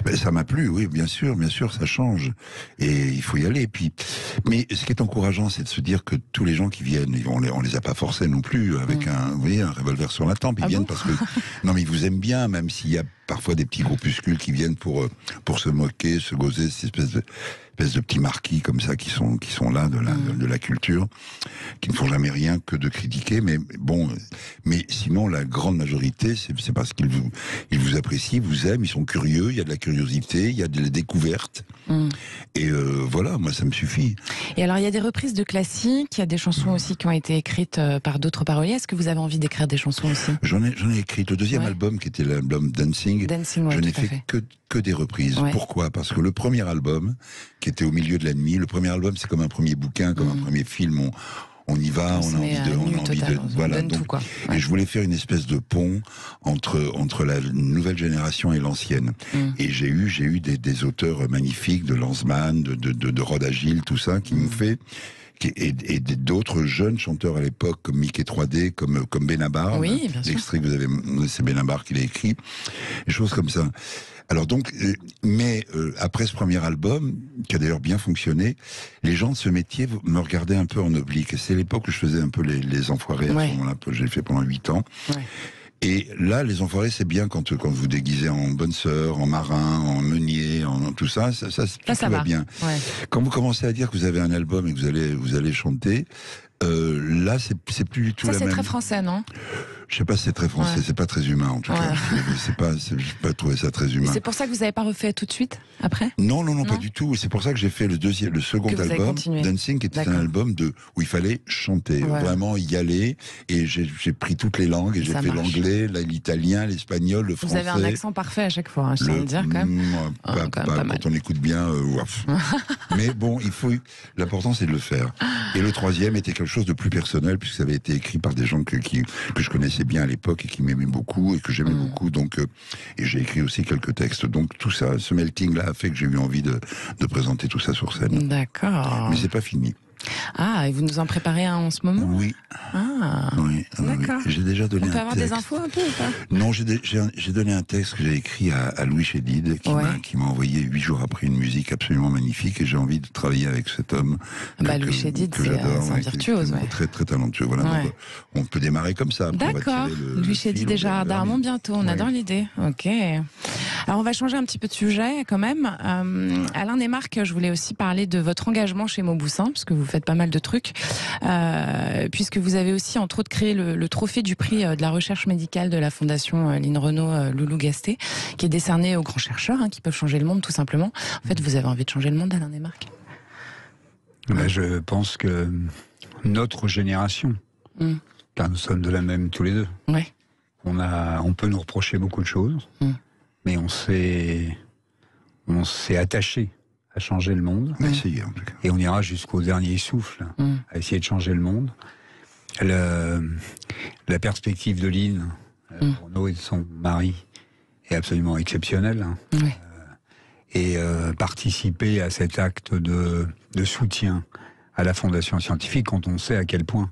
S3: Ben, ça m'a plu, oui, bien sûr, ça change. Et il faut y aller. Puis, mais ce qui est encourageant, c'est de se dire que tous les gens qui viennent, on les a pas forcés non plus avec vous voyez, un revolver sur la tempe. Ils viennent parce que, non, mais ils vous aiment bien, même s'il y a parfois des petits groupuscules qui viennent pour se moquer, se gauzer, cette espèce de petits marquis comme ça qui sont là de la culture, qui ne font jamais rien que de critiquer, mais bon, mais sinon la grande majorité c'est parce qu'ils vous apprécient, vous aiment, ils sont curieux, il y a de la curiosité, il y a des découvertes, et voilà, moi ça me suffit.
S2: Et alors il y a des reprises de classiques, il y a des chansons aussi qui ont été écrites par d'autres paroliers. Est-ce que vous avez envie d'écrire des chansons aussi? J'en
S3: ai écrit. Le deuxième album qui était l'album Dancing, je n'ai fait que des reprises. Pourquoi? Parce que le premier album, qui était Au milieu de la nuit, le premier album c'est comme un premier bouquin, comme un premier film, on y va, on a envie de voilà, donc, tout, quoi. Et je voulais faire une espèce de pont entre la nouvelle génération et l'ancienne. Et j'ai eu des auteurs magnifiques, de Lanzmann, de Rod Agile, tout ça, qui m'ont fait, et d'autres jeunes chanteurs à l'époque, comme Mickey 3D, comme Benabar.
S2: Oui, bien sûr.
S3: L'extrait que vous avez, c'est Benabar qui l'a écrit, des choses comme ça. Alors donc, après ce premier album, qui a d'ailleurs bien fonctionné, les gens de ce métier me regardaient un peu en oblique. Et c'est l'époque où je faisais un peu les enfoirés, à ce moment-là, j'ai fait pendant 8 ans. Ouais. Et là, les enfoirés, c'est bien quand vous déguisez en bonne sœur, en marin, en meunier, en tout ça, ça va bien. Ouais. Quand vous commencez à dire que vous avez un album et que vous allez chanter, là, c'est plus du tout la même.
S2: Ça, c'est très français, non?
S3: Je sais pas si c'est très français, c'est pas très humain en tout cas. J'ai pas trouvé ça très humain.
S2: C'est pour ça que vous n'avez pas refait tout de suite après?
S3: Non, pas du tout. C'est pour ça que j'ai fait le second album, Dancing, qui était un album où il fallait chanter, vraiment y aller. Et j'ai pris toutes les langues et j'ai fait l'anglais, l'italien, l'espagnol, le français.
S2: Vous avez un accent parfait à chaque fois, je tiens à le dire quand même.
S3: Quand on écoute bien, mais bon, l'important c'est de le faire. Et le troisième était quelque chose de plus personnel puisque ça avait été écrit par des gens que je connaissais bien à l'époque et qui m'aimaient beaucoup et que j'aimais beaucoup, donc et j'ai écrit aussi quelques textes, donc tout ça, ce melting là a fait que j'ai eu envie de présenter tout ça sur scène.
S2: D'accord.
S3: Mais c'est pas fini.
S2: Ah, et vous nous en préparez un en ce moment?
S3: Oui.
S2: Ah.
S3: Oui.
S2: D'accord.
S3: J'ai déjà donné un texte.
S2: On peut avoir des infos un peu ou pas?
S3: Non, j'ai donné un texte que j'ai écrit à Louis Chédid, qui m'a envoyé 8 jours après une musique absolument magnifique, et j'ai envie de travailler avec cet homme.
S2: Louis Chédid, c'est un virtuose.
S3: Très, très talentueux. Voilà. Donc, on peut démarrer comme ça.
S2: D'accord. Louis Chédid et Gérard Darmon bientôt. On adore l'idée. Ok. Alors, on va changer un petit peu de sujet quand même. Alain Desmarques, je voulais aussi parler de votre engagement chez Mauboussin, parce que vous faites pas mal de trucs, puisque vous avez aussi entre autres créé le trophée du prix de la recherche médicale de la fondation Lynn Renaud Loulou Gasté, qui est décerné aux grands chercheurs qui peuvent changer le monde tout simplement. En fait, vous avez envie de changer le monde, Alain Desmarques?
S7: Je pense que notre génération, car nous sommes de la même tous les deux, on peut nous reprocher beaucoup de choses, mais on s'est attaché à changer le monde.
S3: Essayer, en tout cas.
S7: Et on ira jusqu'au dernier souffle à essayer de changer le monde. La perspective de Lynn Renaud et de son mari est absolument exceptionnelle. Et participer à cet acte de soutien à la fondation scientifique, quand on sait à quel point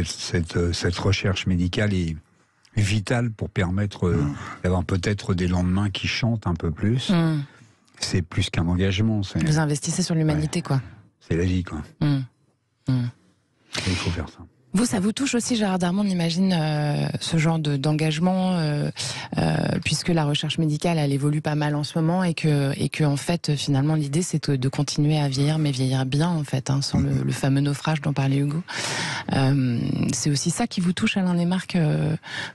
S7: cette recherche médicale est vitale pour permettre d'avoir peut-être des lendemains qui chantent un peu plus. C'est plus qu'un engagement.
S2: Vous investissez sur l'humanité, quoi.
S7: C'est la vie, quoi. Il faut faire ça.
S2: Vous, ça vous touche aussi, Gérard Darmon, on imagine ce genre d'engagement, puisque la recherche médicale, elle évolue pas mal en ce moment, et que en fait, finalement, l'idée, c'est de continuer à vieillir, mais vieillir bien, en fait, sans le fameux naufrage dont parlait Hugo. C'est aussi ça qui vous touche, Alain Desmarques,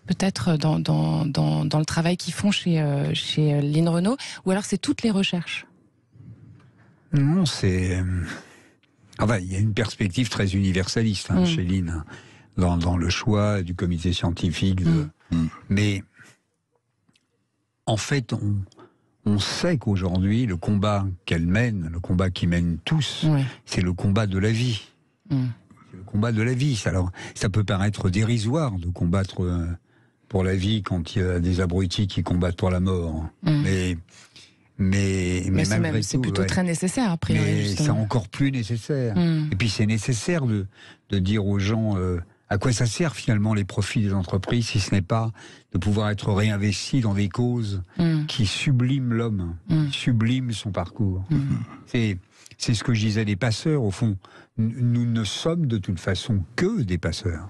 S2: peut-être dans le travail qu'ils font chez Lynn Renaud, ou alors c'est toutes les recherches?
S7: Non, c'est... il y a une perspective très universaliste chez Lynn, dans le choix du comité scientifique. Mais en fait, on sait qu'aujourd'hui, le combat qu'elle mène, le combat qu'ils mènent tous, c'est le combat de la vie. C'est le combat de la vie. Alors, ça peut paraître dérisoire de combattre pour la vie quand il y a des abrutis qui combattent pour la mort. Mais malgré
S2: c'est
S7: tout,
S2: plutôt très nécessaire, a priori.
S7: Mais c'est encore plus nécessaire. Et puis c'est nécessaire de dire aux gens À quoi ça sert finalement les profits des entreprises si ce n'est pas de pouvoir être réinvesti dans des causes qui subliment l'homme, subliment son parcours. C'est ce que je disais des passeurs, au fond. Nous ne sommes de toute façon que des passeurs.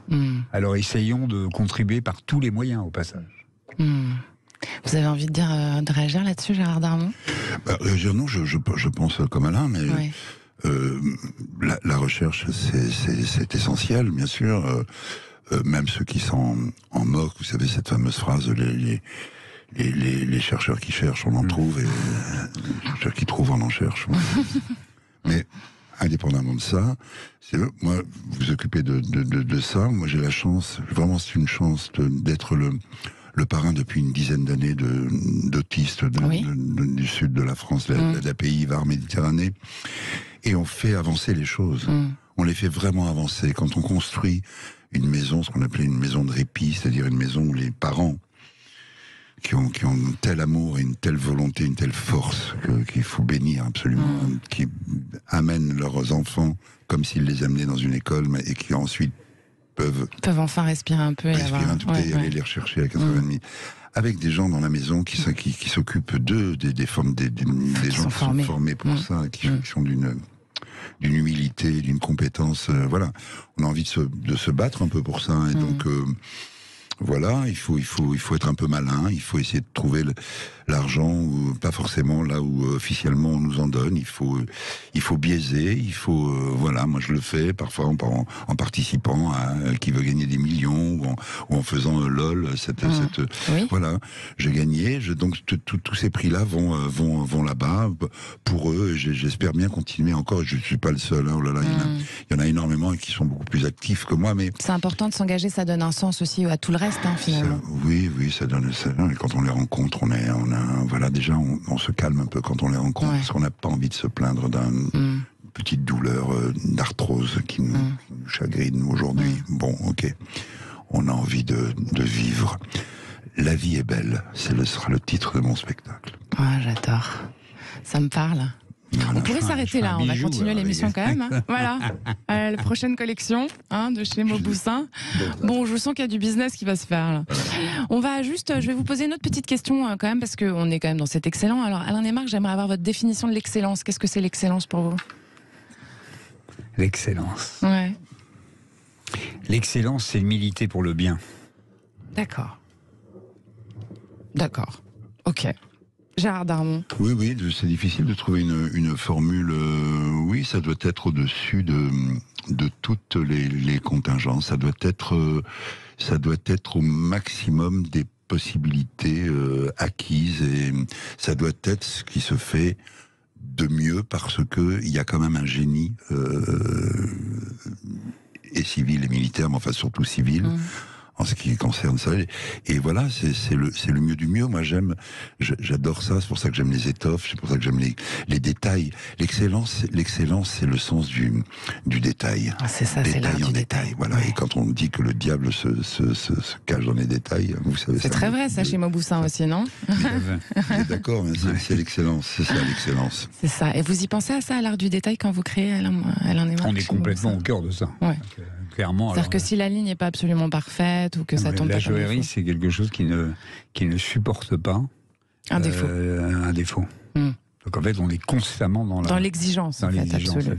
S7: Alors essayons de contribuer par tous les moyens au passage.
S2: Vous avez envie de réagir là-dessus, Gérard Darmon?
S3: Réagir, non, je pense comme Alain, mais... Oui. La recherche, c'est essentiel, bien sûr. Même ceux qui s'en moquent, vous savez, cette fameuse phrase, les chercheurs qui cherchent, on en trouve, et les chercheurs qui trouvent, on en cherche. Mais, indépendamment de ça, moi, vous vous occupez de ça. Moi, j'ai la chance, vraiment, c'est une chance d'être le parrain depuis une dizaine d'années d'autistes du sud de la France, l'API, Var, Méditerranée. Et on fait avancer les choses. On les fait vraiment avancer. Quand on construit une maison, ce qu'on appelait une maison de répit, c'est-à-dire une maison où les parents qui ont un tel amour et une telle volonté, une telle force qu'il faut bénir absolument, qui amènent leurs enfants comme s'ils les amenaient dans une école, et qui ensuite peuvent
S2: enfin respirer un peu et
S3: aller les rechercher à 4h30. Avec des gens dans la maison qui s'occupent d'eux, des gens qui sont formés pour ça, qui sont d'une humilité, d'une compétence. Voilà, on a envie de se battre un peu pour ça, et donc voilà, il faut être un peu malin, il faut essayer de trouver l'argent, pas forcément là où officiellement on nous en donne, il faut biaiser, voilà, moi je le fais parfois en participant à qui veut gagner des millions, ou en faisant LOL, voilà, j'ai gagné, donc tous ces prix-là vont là-bas pour eux, et j'espère bien continuer encore, je suis pas le seul, hein, oh là là, il y en a énormément qui sont beaucoup plus actifs que moi, mais...
S2: C'est important de s'engager, ça donne un sens aussi à tout le reste, hein, finalement.
S3: Oui, ça donne, et quand on les rencontre, voilà, déjà, on se calme un peu quand on les rencontre, parce qu'on n'a pas envie de se plaindre d'une petite douleur d'arthrose qui nous chagrine aujourd'hui. Bon, ok, on a envie de vivre. La vie est belle, sera le titre de mon spectacle.
S2: Ah, j'adore. Ça me parle. Voilà. On pourrait s'arrêter là, on va continuer l'émission quand même. Hein. Voilà, la prochaine collection de chez Mauboussin. Bon, je sens qu'il y a du business qui va se faire là. On va juste, je vais vous poser une autre petite question quand même, parce qu'on est quand même dans cet excellent. Alors Alain Desmarques, j'aimerais avoir votre définition de l'excellence. Qu'est-ce que c'est l'excellence pour vous?
S7: L'excellence.
S2: Ouais.
S7: L'excellence, c'est militer pour le bien.
S2: D'accord. Ok. Gérard Darmon.
S3: Oui, c'est difficile de trouver une formule. Oui, ça doit être au-dessus de toutes les contingences. Ça doit être au maximum des possibilités acquises, et ça doit être ce qui se fait de mieux, parce que il y a quand même un génie et civil et militaire, mais enfin surtout civil. En ce qui concerne ça, et voilà, c'est le mieux du mieux. Moi, j'adore ça. C'est pour ça que j'aime les étoffes. C'est pour ça que j'aime les détails. L'excellence, c'est le sens du détail.
S2: Ah, c'est ça, c'est l'art du détail.
S3: Voilà. Ouais. Et quand on dit que le diable se cache dans les détails, vous savez.
S2: C'est très vrai, ça, chez Mauboussin aussi, non?
S3: D'accord, mais c'est l'excellence. C'est ça, l'excellence.
S2: C'est ça. Et vous y pensez à ça, à l'art du détail, quand vous créez Alain Desmarques?
S7: On est complètement au cœur de ça.
S2: Ouais.
S7: Clairement.
S2: C'est-à-dire que si la ligne n'est pas absolument parfaite, ou que ça tombe pas.
S7: La joaillerie, c'est quelque chose qui ne supporte pas
S2: un défaut.
S7: Un défaut. Donc en fait, on est constamment dans l'exigence,
S2: en fait, absolue.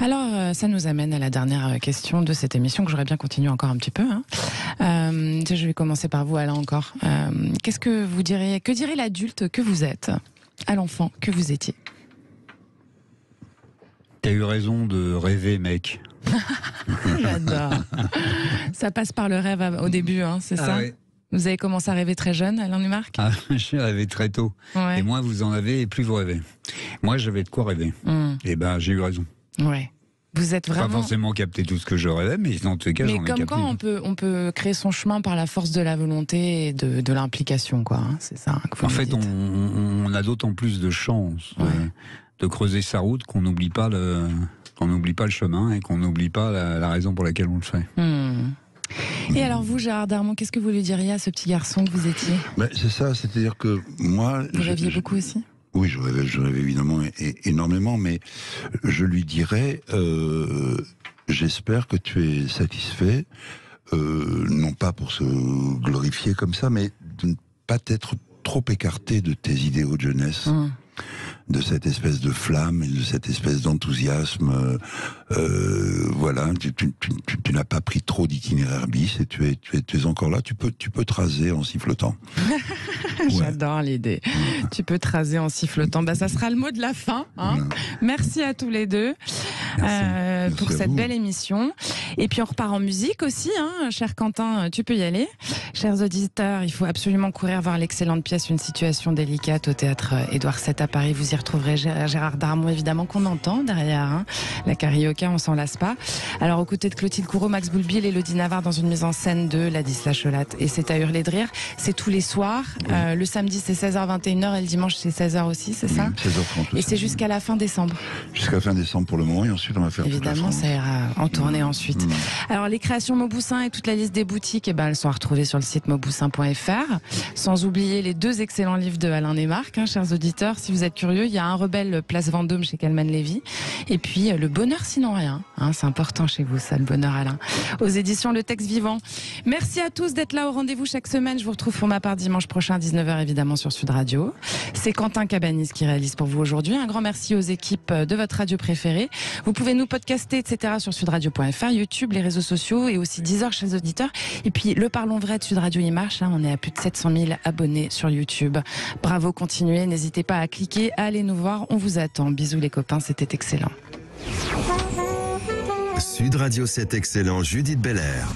S2: Alors, ça nous amène à la dernière question de cette émission, que j'aurais bien continué encore un petit peu. Je vais commencer par vous, Alain, encore. Que dirait l'adulte que vous êtes à l'enfant que vous étiez?
S7: T'as eu raison de rêver, mec.
S2: J'adore. Ça passe par le rêve au début, c'est ça? Oui. Vous avez commencé à rêver très jeune, Alain Desmarques?
S7: J'ai rêvé très tôt. Ouais. Et moins vous en avez, et plus vous rêvez. Moi, j'avais de quoi rêver. Et j'ai eu raison.
S2: Ouais. Vous êtes vraiment...
S7: Pas forcément capté tout ce que je rêvais, mais dans tous les cas, j'en ai capté.
S2: Mais comme quoi, on peut créer son chemin par la force de la volonté et de l'implication, quoi. C'est ça que vous
S7: en fait, on a d'autant plus de chance de creuser sa route qu'on n'oublie pas le chemin, et qu'on n'oublie pas la raison pour laquelle on le fait.
S2: Et alors vous, Gérard Darmon, qu'est-ce que vous lui diriez à ce petit garçon que vous étiez?
S3: C'est ça, c'est-à-dire que moi...
S2: Vous rêviez beaucoup aussi?
S3: Oui, je rêvais évidemment énormément, mais je lui dirais, J'espère que tu es satisfait, non pas pour se glorifier comme ça, mais de ne pas être trop écarté de tes idéaux de jeunesse. De cette espèce de flamme et de cette espèce d'enthousiasme. Voilà, tu n'as pas pris trop d'itinéraire bis et tu es encore là. Tu peux te raser en sifflotant.
S2: J'adore l'idée. Tu peux te raser en sifflotant. Ça sera le mot de la fin. Hein. Voilà. Merci à tous les deux pour cette belle émission. Et puis on repart en musique aussi, hein. Cher Quentin, tu peux y aller. Chers auditeurs, il faut absolument courir voir l'excellente pièce Une situation délicate au théâtre Édouard VII à Paris. Vous y retrouverez Gérard Darmon, évidemment, qu'on entend derrière. Hein. La carioca, on s'en lasse pas. Alors, aux côtés de Clotilde Courreau, Max Boulby et Elodie Navarre dans une mise en scène de Ladislas Cholat. Et c'est à hurler de rire. C'est tous les soirs. Le samedi, c'est 16h, 21h et le dimanche, c'est 16h aussi, c'est ça
S3: 16h30.
S2: Et c'est jusqu'à la fin décembre.
S3: Jusqu'à fin décembre pour le moment et ensuite on va faire
S2: évidemment, ça ira en tournée ensuite. Alors, les créations Mauboussin et toute la liste des boutiques, elles sont retrouvées sur le site mauboussin.fr. Sans oublier les 2 excellents livres de Alain Desmarques, hein, chers auditeurs. Si vous êtes curieux, il y a Un rebelle place Vendôme chez Calman Lévy. Et puis, Le bonheur sinon rien. Hein, c'est important chez vous, ça, le bonheur Alain. Aux éditions Le Texte Vivant. Merci à tous d'être là au rendez-vous chaque semaine. Je vous retrouve pour ma part dimanche prochain à 19h, évidemment, sur Sud Radio. C'est Quentin Cabanis qui réalise pour vous aujourd'hui. Un grand merci aux équipes de votre radio préférée. Vous pouvez nous podcaster, etc. sur sudradio.fr, YouTube, les réseaux sociaux et aussi 10h chez les auditeurs. Et puis, le Parlons Vrai de Sud Radio, il marche. Hein, on est à plus de 700 000 abonnés sur YouTube. Bravo, continuez. N'hésitez pas à cliquer, à aller nous voir. On vous attend. Bisous les copains, c'était excellent.
S1: Sud Radio, c'est excellent. Judith Belair.